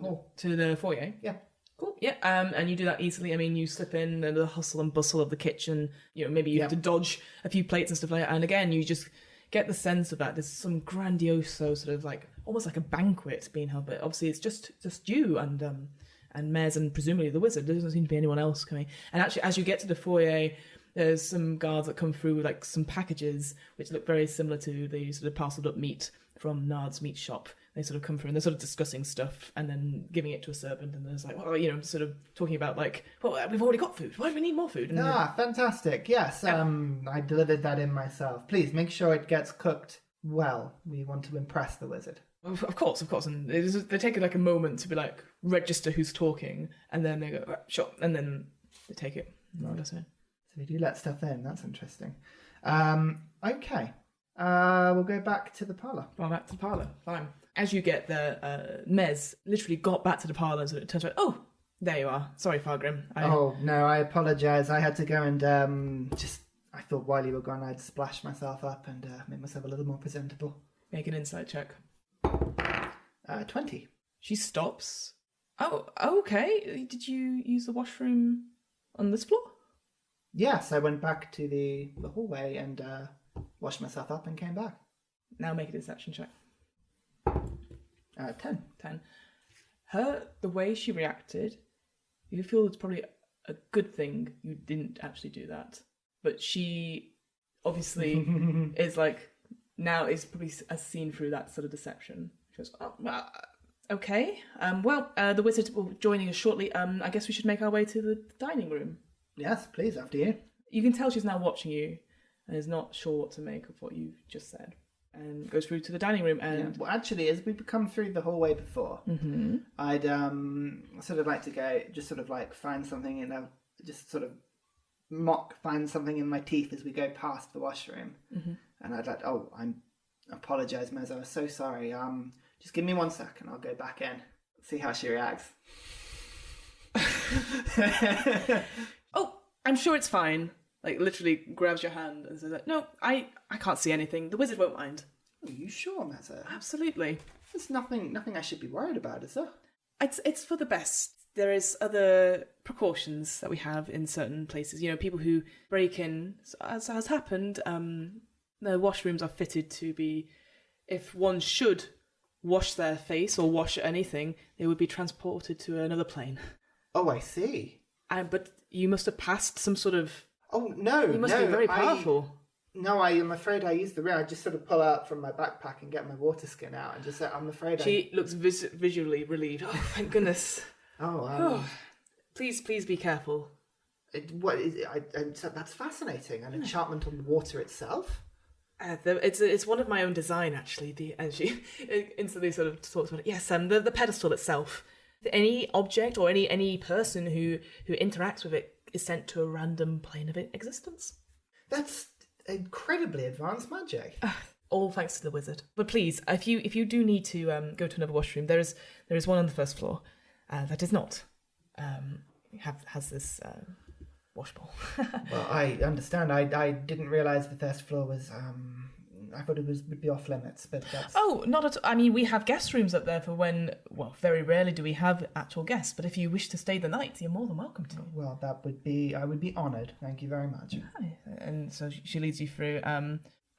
hall. To the foyer? Yeah. Cool. Yeah, and you do that easily. I mean, you slip in and the hustle and bustle of the kitchen. Maybe you have to dodge a few plates and stuff like that. And again, you just get the sense of that. There's some grandiose sort of like, almost like a banquet being held. But obviously it's just you and Mez and presumably the wizard. There doesn't seem to be anyone else coming. And actually, as you get to the foyer, there's some guards that come through with like some packages which look very similar to the sort of parceled up meat from Nard's meat shop. They sort of come through and they're sort of discussing stuff and then giving it to a servant, and there's like, sort of talking about like, well, we've already got food. Why do we need more food? And fantastic. Yes, I delivered that in myself. Please make sure it gets cooked well. We want to impress the wizard. Of course. And they take like a moment to be like, register who's talking, and then they go, right, sure, and then they take it. So we do let stuff in. That's interesting. Okay. We'll go back to the parlour. Back to the parlour. Fine. As you get there, Mez literally got back to the parlour, so it turns out, oh, there you are. Sorry, Fargrim. Oh, no, I apologise. I had to go and I thought while you were gone, I'd splash myself up and make myself a little more presentable. Make an insight check. 20. She stops. Oh, okay. Did you use the washroom on this floor? Yes, I went back to the hallway and washed myself up and came back. Now make a deception check. 10. 10. The way she reacted, you feel it's probably a good thing you didn't actually do that. But she obviously is like, now is probably seen through that sort of deception. She goes, oh, okay. The wizard will be joining us shortly. I guess we should make our way to the dining room. Yes, please, after you. You can tell she's now watching you and is not sure what to make of what you've just said. And goes through to the dining room and... Well, actually, as we've come through the hallway before, I'd sort of like to go, just sort of like find something just sort of find something in my teeth as we go past the washroom. And I'd like, I apologise, Mez, I was so sorry. Just give me 1 second, I'll go back in. See how she reacts. Oh, I'm sure it's fine. Like, literally grabs your hand and says, no, I can't see anything. The wizard won't mind. Are you sure, Mezza? Absolutely. There's nothing I should be worried about, is there? It's for the best. There is other precautions that we have in certain places. You know, people who break in, as has happened, the washrooms are fitted to be, if one should wash their face or wash anything, they would be transported to another plane. Oh, I see. But you must have passed some sort of... Oh, no, You must be very powerful. I am afraid I use the ring. I just sort of pull out from my backpack and get my water skin out and just say, I'm afraid She looks visually relieved. Oh, thank goodness. Please be careful. What is it? That's fascinating. An enchantment on the water itself? It's one of my own design, actually. And she instantly sort of talks about it. Yes, the pedestal itself. Any object or any person who interacts with it is sent to a random plane of existence. That's incredibly advanced magic. All thanks to the wizard. But please, if you do need to go to another washroom, there is one on the first floor that is not has this wash bowl. Well, I understand. I didn't realise the first floor was. I thought it would be off limits, but that's... Oh, not at all. I mean, we have guest rooms up there for when... Well, very rarely do we have actual guests, but if you wish to stay the night, you're more than welcome to. Well, I would be honoured. Thank you very much. And so she leads you through,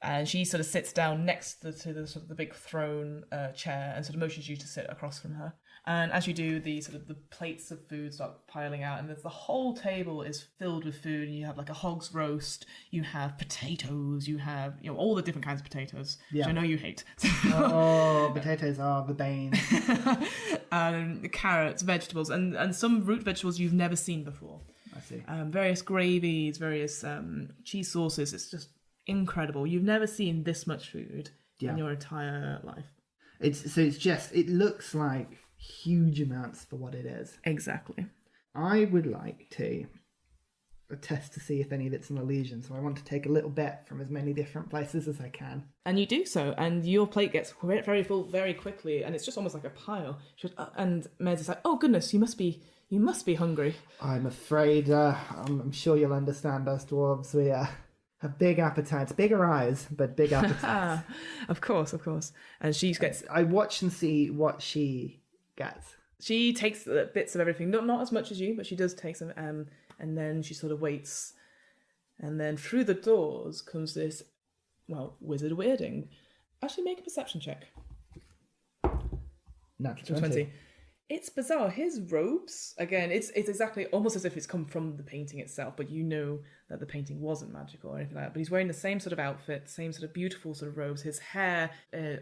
and she sort of sits down next to the sort of the big throne chair and sort of motions you to sit across from her. And as you do, the plates of food start piling out, and the whole table is filled with food. And you have like a hog's roast, you have potatoes, you have all the different kinds of potatoes, which I know you hate. Oh, potatoes are the bane. Carrots, vegetables, and some root vegetables you've never seen before. I see. Various gravies, various cheese sauces. It's just incredible. You've never seen this much food in your entire life. It looks like huge amounts for what it is. Exactly. I would like to test to see if any of it's an illusion, so I want to take a little bit from as many different places as I can. And you do so, and your plate gets very full very quickly, and it's just almost like a pile. And Mez is like, "Oh goodness, you must be hungry." I'm afraid, I'm sure you'll understand us dwarves. We have big appetites, bigger eyes, but big appetites. Of course. And she gets... I watch and see what she gets. She takes bits of everything, not as much as you, but she does take some, and then she sort of waits. And then through the doors comes this, wizard weirding. Actually, make a perception check. Natural 20. It's bizarre. His robes, again, it's exactly almost as if it's come from the painting itself, but you know that the painting wasn't magical or anything like that. But he's wearing the same sort of outfit, same sort of beautiful sort of robes. His hair,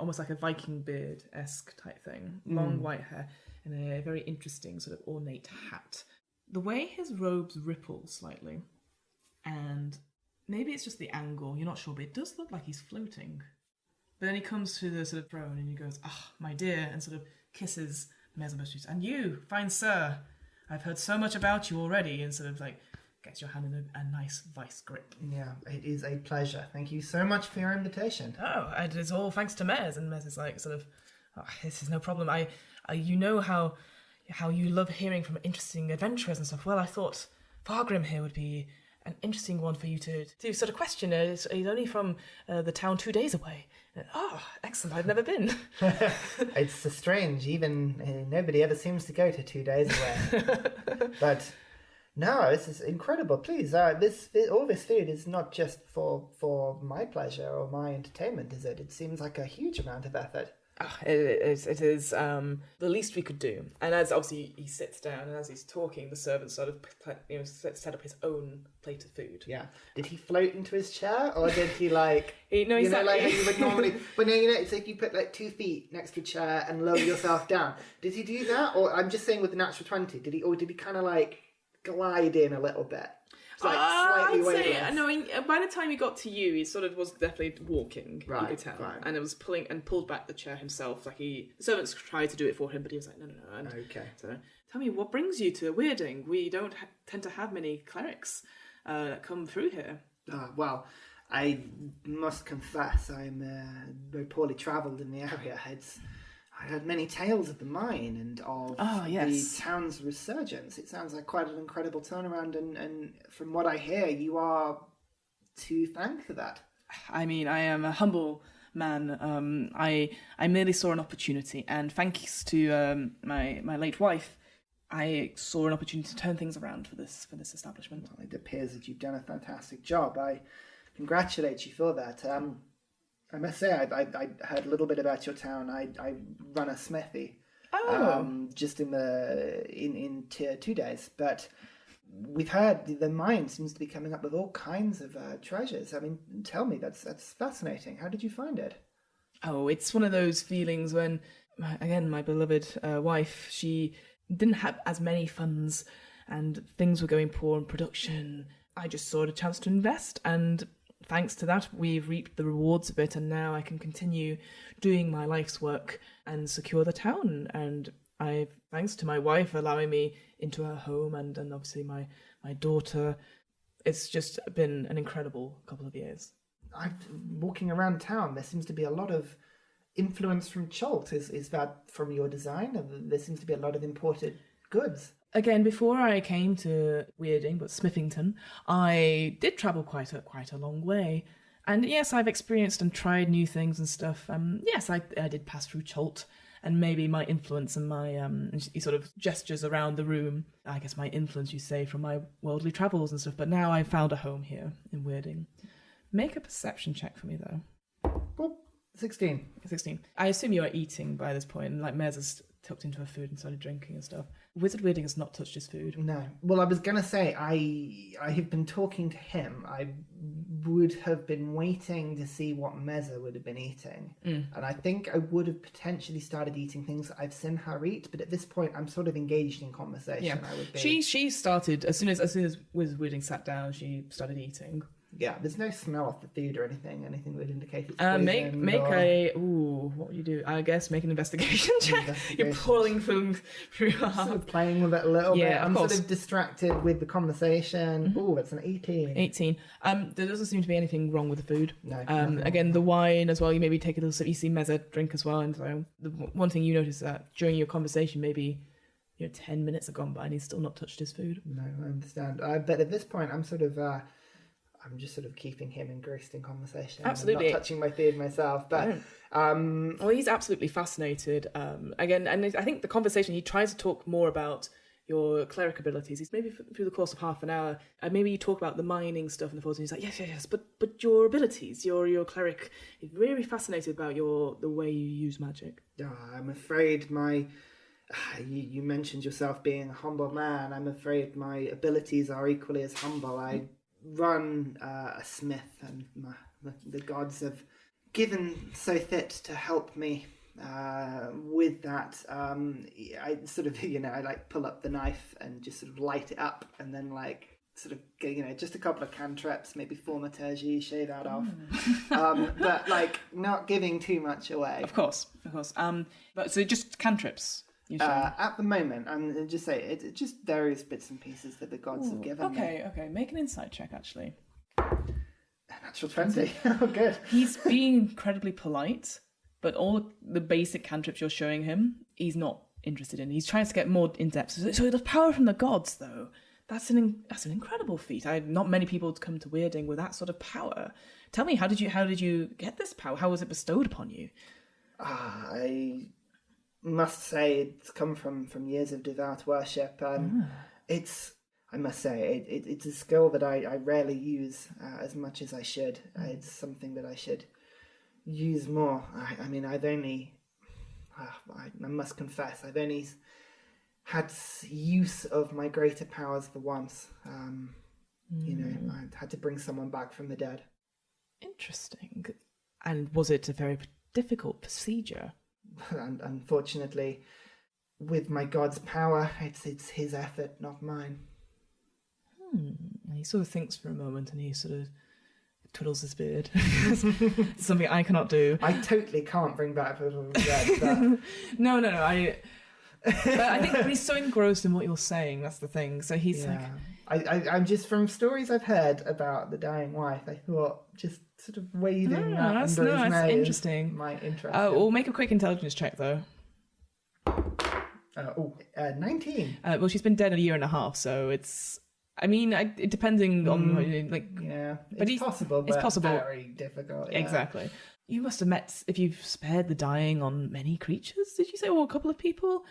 almost like a Viking beard-esque type thing. Long white hair and a very interesting sort of ornate hat. The way his robes ripple slightly, and maybe it's just the angle, you're not sure, but it does look like he's floating. But then he comes to the sort of throne and he goes, my dear, and sort of kisses Mesmershes. And you, fine sir, I've heard so much about you already, and sort of like gets your hand in a nice vice grip. Yeah, it is a pleasure. Thank you so much for your invitation. Oh, and it's all thanks to Mez. And Mez is like sort of, this is no problem. You know how you love hearing from interesting adventurers and stuff. Well, I thought Fargrim here would be an interesting one for you to sort of question. He's only from the town 2 days away. Excellent, I've never been. It's strange, even nobody ever seems to go to 2 days away. But no, this is incredible. Please, all this food is not just for my pleasure or my entertainment, is it? It seems like a huge amount of effort. It is the least we could do. And as obviously he sits down, and as he's talking, the servants sort of set up his own plate of food. Yeah. Did he float into his chair, or did he like? Like how you would normally. But no, it's like you put like 2 feet next to a chair and lower yourself down. Did he do that, or I'm just saying with the natural 20? Did he kind of like glide in a little bit? Slightly weightless. No, by the time he got to you, he sort of was definitely walking, you could tell. Right. And it was pulled back the chair himself. Like the servants tried to do it for him, but he was like, no. And okay. So, tell me, what brings you to Weirding? We don't tend to have many clerics that come through here. Well, I must confess I'm very poorly travelled in the area. I heard many tales of the mine and of the town's resurgence. It sounds like quite an incredible turnaround, and from what I hear, you are to thank for that. I mean, I am a humble man. I merely saw an opportunity, and thanks to my late wife, I saw an opportunity to turn things around for this establishment. Well, it appears that you've done a fantastic job. I congratulate you for that. I must say, I heard a little bit about your town. I run a smithy. Just in tier 2 days, but we've heard the mine seems to be coming up with all kinds of treasures. I mean, tell me, that's fascinating. How did you find it? Oh, it's one of those feelings when, again, my beloved wife, she didn't have as many funds and things were going poor in production. I just saw a chance to invest, and thanks to that, we've reaped the rewards of it, and now I can continue doing my life's work and secure the town. And thanks to my wife allowing me into her home and obviously my daughter, it's just been an incredible couple of years. Walking around town, there seems to be a lot of influence from Chult. Is that from your design? There seems to be a lot of imported goods. Again, before I came to Weirding, but Smithington, I did travel quite a long way. And yes, I've experienced and tried new things and stuff. Yes, I did pass through Chult, and maybe my influence and my sort of gestures around the room, I guess my influence, you say, from my worldly travels and stuff. But now I've found a home here in Weirding. Make a perception check for me, though. Well, 16. 16. I assume you are eating by this point, and like Mez has tucked into her food and started drinking and stuff. Wizard Weirding has not touched his food. No. Well, I was going to say, I have been talking to him. I would have been waiting to see what Meza would have been eating. And I think I would have potentially started eating things I've seen her eat, but at this point, I'm sort of engaged in conversation. Yeah. I would be. She started, as soon as Wizard Weirding sat down, she started eating. Yeah, there's no smell off the food or anything that would indicate it's poison. What would you do? I guess make an investigation check. You're pulling food through her. Sort of playing with it a little bit. Yeah, I'm sort of distracted with the conversation. Ooh, that's an 18. 18. There doesn't seem to be anything wrong with the food. No. Again, the wine as well, you maybe take a little sip. You see Meza drink as well. And so the one thing you notice that during your conversation, maybe 10 minutes have gone by and he's still not touched his food. No, I understand. But at this point, I'm sort of... I'm just sort of keeping him engrossed in conversation. Absolutely. I'm not touching my food myself. But well, he's absolutely fascinated. Again, and I think the conversation, he tries to talk more about your cleric abilities. He's maybe through the course of half an hour, maybe you talk about the mining stuff and the force, and he's like, yes, but your abilities, your cleric, he's really fascinated about the way you use magic. I'm afraid you mentioned yourself being a humble man. I'm afraid my abilities are equally as humble. I run a smith, and the gods have given so fit to help me with that. I sort of I like pull up the knife and just sort of light it up, and then like sort of just a couple of cantrips, maybe thaumaturgy, shave that off, but like not giving too much away. Of course. But so just cantrips. At the moment, and just say it just various bits and pieces that the gods have given me. Okay. Make an insight check, actually. Natural 20. Oh, good. He's being incredibly polite, but all the basic cantrips you're showing him, he's not interested in. He's trying to get more in depth. So the power from the gods, though, that's an incredible feat. Not many people come to Weirding with that sort of power. Tell me, how did you get this power? How was it bestowed upon you? I must say it's come from years of devout worship. It's a skill that I rarely use as much as I should. It's something that I should use more. I must confess, I've only had use of my greater powers for once. I had to bring someone back from the dead. Interesting. And was it a very difficult procedure? And unfortunately, with my god's power, it's his effort, not mine. And he sort of thinks for a moment, and he sort of twiddles his beard. It's something I cannot do. I totally can't bring back the little red. But... No. But I think he's so engrossed in what you're saying. That's the thing. So he's I'm just, from stories I've heard about the dying wife, I thought just sort of waving that under his nose interesting. might interest him. We'll make a quick intelligence check, though. 19. Well, she's been dead a year and a half, so it's... I mean, depending on, like... Yeah, but it's possible, but it's possible. very difficult. Yeah. Exactly. You must have met, if you've spared the dying on many creatures, did you say, or a couple of people?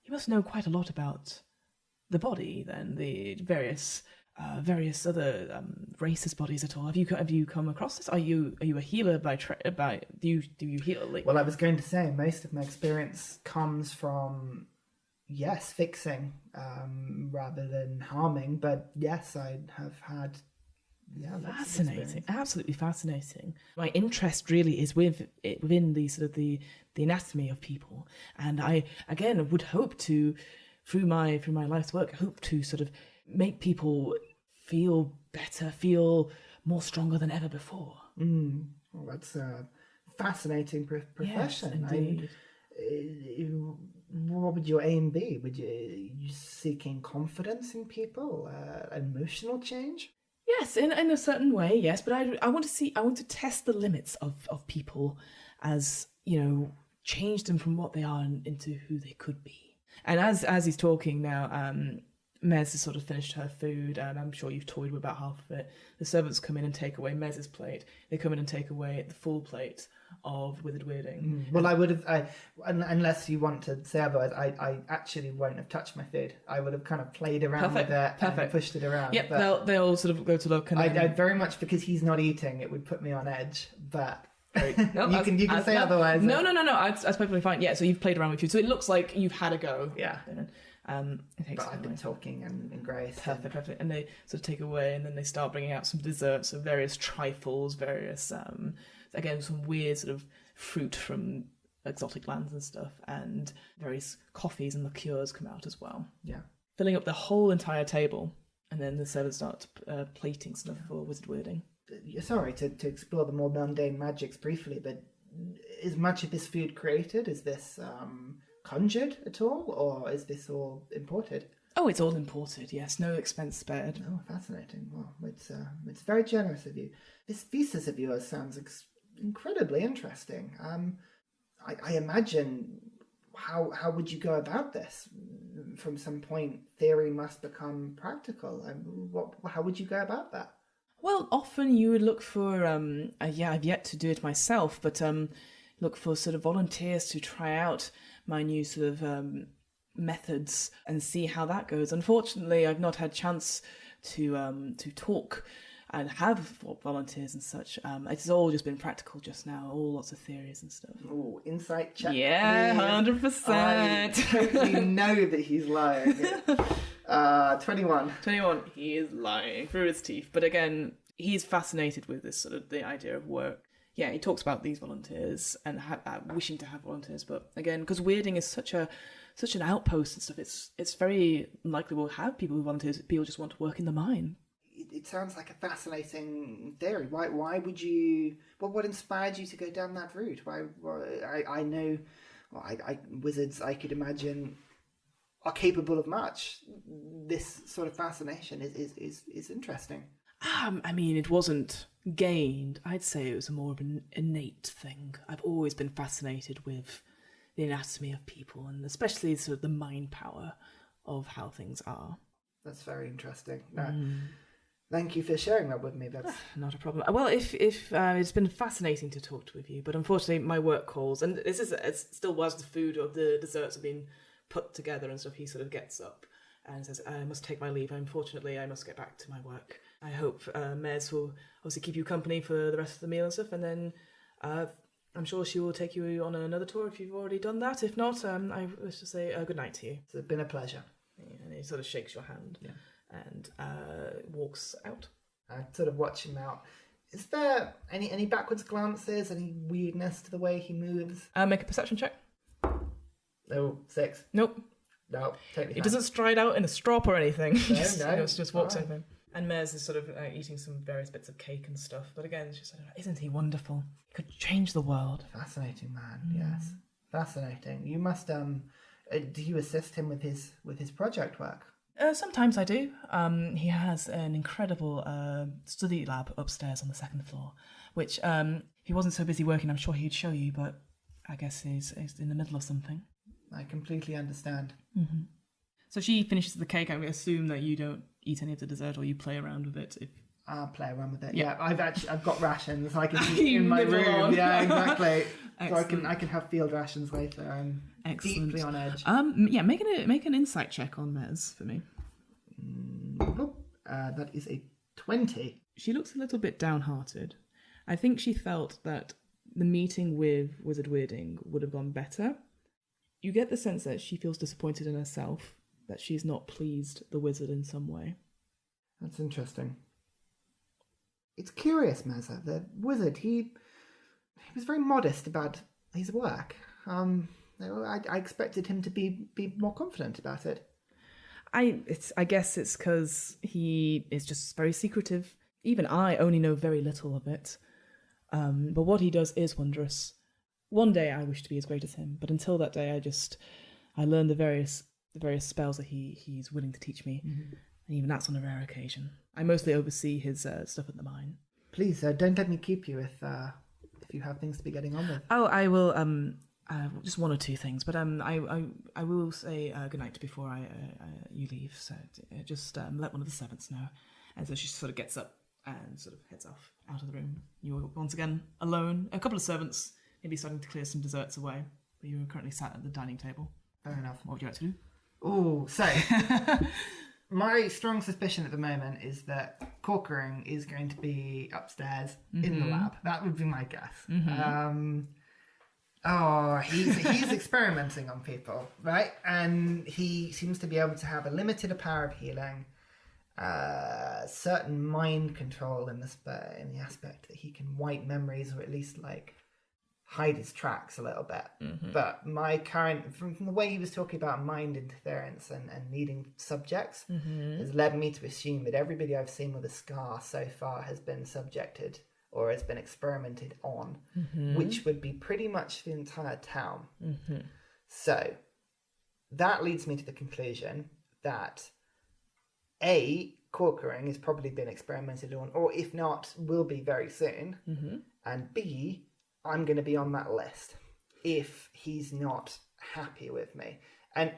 You must know quite a lot about the body, then, the various other races' bodies at all. Have you come across this? Are you a healer do you heal? Like... Well, I was going to say most of my experience comes from fixing rather than harming. But yes, I have had fascinating, absolutely fascinating. My interest really is within the sort of the anatomy of people, and I again would hope to through my life's work hope to sort of make people feel better, feel more stronger than ever before. Well, that's a fascinating profession. Yes, indeed. What would your aim be? Would you seeking confidence in people, emotional change? Yes, in a certain way, yes. But I want to test the limits of people, as change them from what they are into who they could be. And as he's talking now, Mez has sort of finished her food, and I'm sure you've toyed with about half of it. The servants come in and take away Mez's plate. They come in and take away the full plate of withered weirding. Well, I would have, unless you want to say otherwise, I actually won't have touched my food. I would have kind of played around with it and pushed it around. Yep, they'll sort of go to look. And I very much, because he's not eating, it would put me on edge, but... No, you can say otherwise. No. That's perfectly fine. Yeah, so you've played around with food, so it looks like you've had a go. Yeah. But I've been talking and Grace. Perfect. And they sort of take away, and then they start bringing out some desserts of various trifles, various again some weird sort of fruit from exotic lands and stuff, and various coffees and liqueurs come out as well. Yeah, filling up the whole entire table, and then the servants start plating stuff for wizard weirding. Sorry to explore the more mundane magics briefly, but is much of this food created? Is this conjured at all, or is this all imported? Oh, it's all imported, yes. No expense spared. Oh, fascinating. Well, it's very generous of you. This thesis of yours sounds incredibly interesting. I imagine, how would you go about this? From some point, theory must become practical. How would you go about that? Well, often you would look for, I've yet to do it myself, but look for sort of volunteers to try out my new sort of methods and see how that goes. Unfortunately, I've not had chance to talk and have volunteers and such. It's all just been practical just now, all lots of theories and stuff. Oh, insight check. Yeah, 100%. I totally know that he's lying. 21. 21. He is lying through his teeth. But again, he's fascinated with this sort of the idea of work. Yeah, he talks about these volunteers and wishing to have volunteers. But again, because weirding is such an outpost and stuff, it's very likely we'll have people who volunteers. People just want to work in the mine. It sounds like a fascinating theory. Why would you? What inspired you to go down that route? I know, wizards, I could imagine, are capable of much. This sort of fascination is interesting. I mean, it wasn't gained. I'd say it was more of an innate thing. I've always been fascinated with the anatomy of people, and especially sort of the mind power of how things are. That's very interesting. Thank you for sharing that with me. That's not a problem. Well, if it's been fascinating to talk with you, but unfortunately my work calls, and it's still whilst the food or the desserts have been put together and stuff, he sort of gets up and says, I must take my leave. Unfortunately, I must get back to my work. I hope Mez will obviously keep you company for the rest of the meal and stuff, and then I'm sure she will take you on another tour if you've already done that. If not, I wish to say good night to you. It's been a pleasure. And he sort of shakes your hand and walks out. I sort of watch him out. Is there any backwards glances, any weirdness to the way he moves? Make a perception check. No, 6. Nope. No, totally He doesn't stride out in a strop or anything. No, just walks over him. And Mez is sort of eating some various bits of cake and stuff. But again, she's like, isn't he wonderful? He could change the world. Fascinating man, yes. Fascinating. You must, do you assist him with his project work? Sometimes I do. He has an incredible study lab upstairs on the second floor, which he wasn't so busy working, I'm sure he'd show you, but I guess he's in the middle of something. I completely understand. Mm-hmm. So she finishes the cake. I assume that you don't eat any of the dessert, or you play around with it. I'll play around with it. Yeah. Yeah, I've got rations. I can eat in my room. On. Yeah, exactly. So Excellent. I can have field rations later. I'm deeply on edge. Yeah, make an insight check on Mez for me. That is a 20. She looks a little bit downhearted. I think she felt that the meeting with Wizard Weirding would have gone better. You get the sense that she feels disappointed in herself, that she's not pleased the wizard in some way. That's interesting. It's curious, Mazza. The wizard, he was very modest about his work. I expected him to be more confident about it. I guess it's because he is just very secretive. Even I only know very little of it. But what he does is wondrous. One day I wish to be as great as him, but until that day I learn the various spells that he's willing to teach me. Mm-hmm. And even that's on a rare occasion. I mostly oversee his stuff at the mine. Please, don't let me keep you if you have things to be getting on with. Oh, I will. Just one or two things, but I will say goodnight before you leave. So just let one of the servants know. And so she sort of gets up and sort of heads off out of the room. You're once again alone. A couple of servants maybe starting to clear some desserts away, but you're currently sat at the dining table. Fair enough. What would you like to do? Oh, so my strong suspicion at the moment is that Corcoran is going to be upstairs in the lab. That would be my guess. Mm-hmm. He's experimenting on people, right? And he seems to be able to have a limited power of healing, certain mind control in the aspect that he can wipe memories or at least like hide his tracks a little bit. Mm-hmm. But my current, from the way he was talking about mind interference and needing subjects, has led me to assume that everybody I've seen with a scar so far has been subjected or has been experimented on, which would be pretty much the entire town. Mm-hmm. So that leads me to the conclusion that A, Corcoran has probably been experimented on, or if not, will be very soon. Mm-hmm. And B, I'm going to be on that list if he's not happy with me. And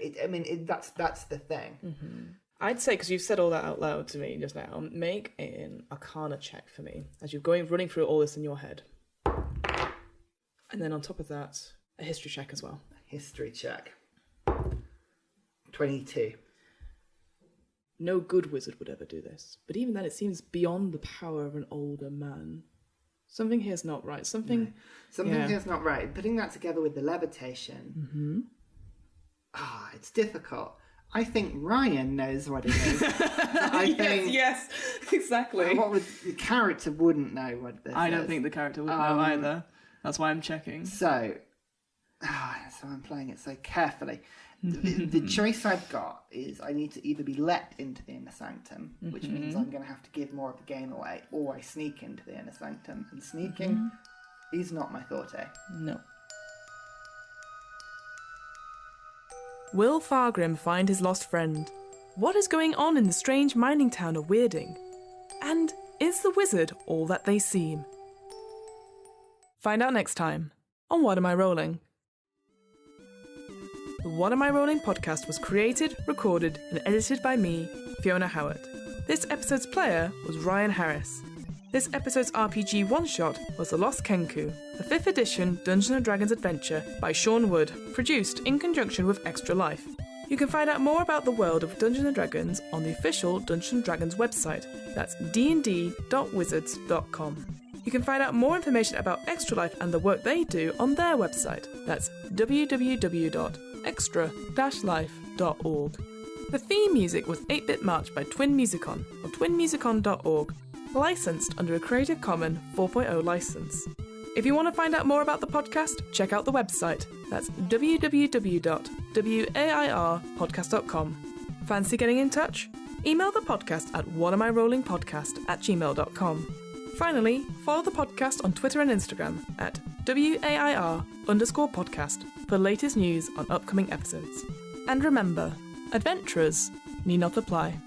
that's the thing. Mm-hmm. I'd say, because you've said all that out loud to me just now, make an Arcana check for me as you're running through all this in your head. And then on top of that, a history check as well. History check. 22. No good wizard would ever do this. But even then, it seems beyond the power of an older man. Something here's not right. Something here's not right. Putting that together with the levitation, it's difficult. I think Ryan knows what it is. I think yes, exactly. The character wouldn't know what this is. I don't think the character would know either. That's why I'm checking. So I'm playing it so carefully. The choice I've got is I need to either be let into the inner sanctum, which means I'm going to have to give more of the game away, or I sneak into the inner sanctum. And sneaking is not my forte. No. Will Fargrim find his lost friend? What is going on in the strange mining town of Weirding? And is the wizard all that they seem? Find out next time on What Am I Rolling? The What Am I Rolling podcast was created, recorded, and edited by me, Fiona Howat. This episode's player was Ryan Harris. This episode's RPG one-shot was The Lost Kenku, a 5th edition Dungeons & Dragons adventure by Sean Wood, produced in conjunction with Extra Life. You can find out more about the world of Dungeons & Dragons on the official Dungeons & Dragons website. That's dnd.wizards.com. You can find out more information about Extra Life and the work they do on their website. That's www.extra-life.org. The theme music was 8-Bit March by Twin Musicon or twinmusicon.org, licensed under a Creative Commons 4.0 license. If you want to find out more about the podcast, check out the website. That's www.wairpodcast.com. Fancy getting in touch? Email the podcast at whatamirollingpodcast@gmail.com. Finally, follow the podcast on Twitter and Instagram at WAIR_podcast for latest news on upcoming episodes. And remember, adventurers need not apply.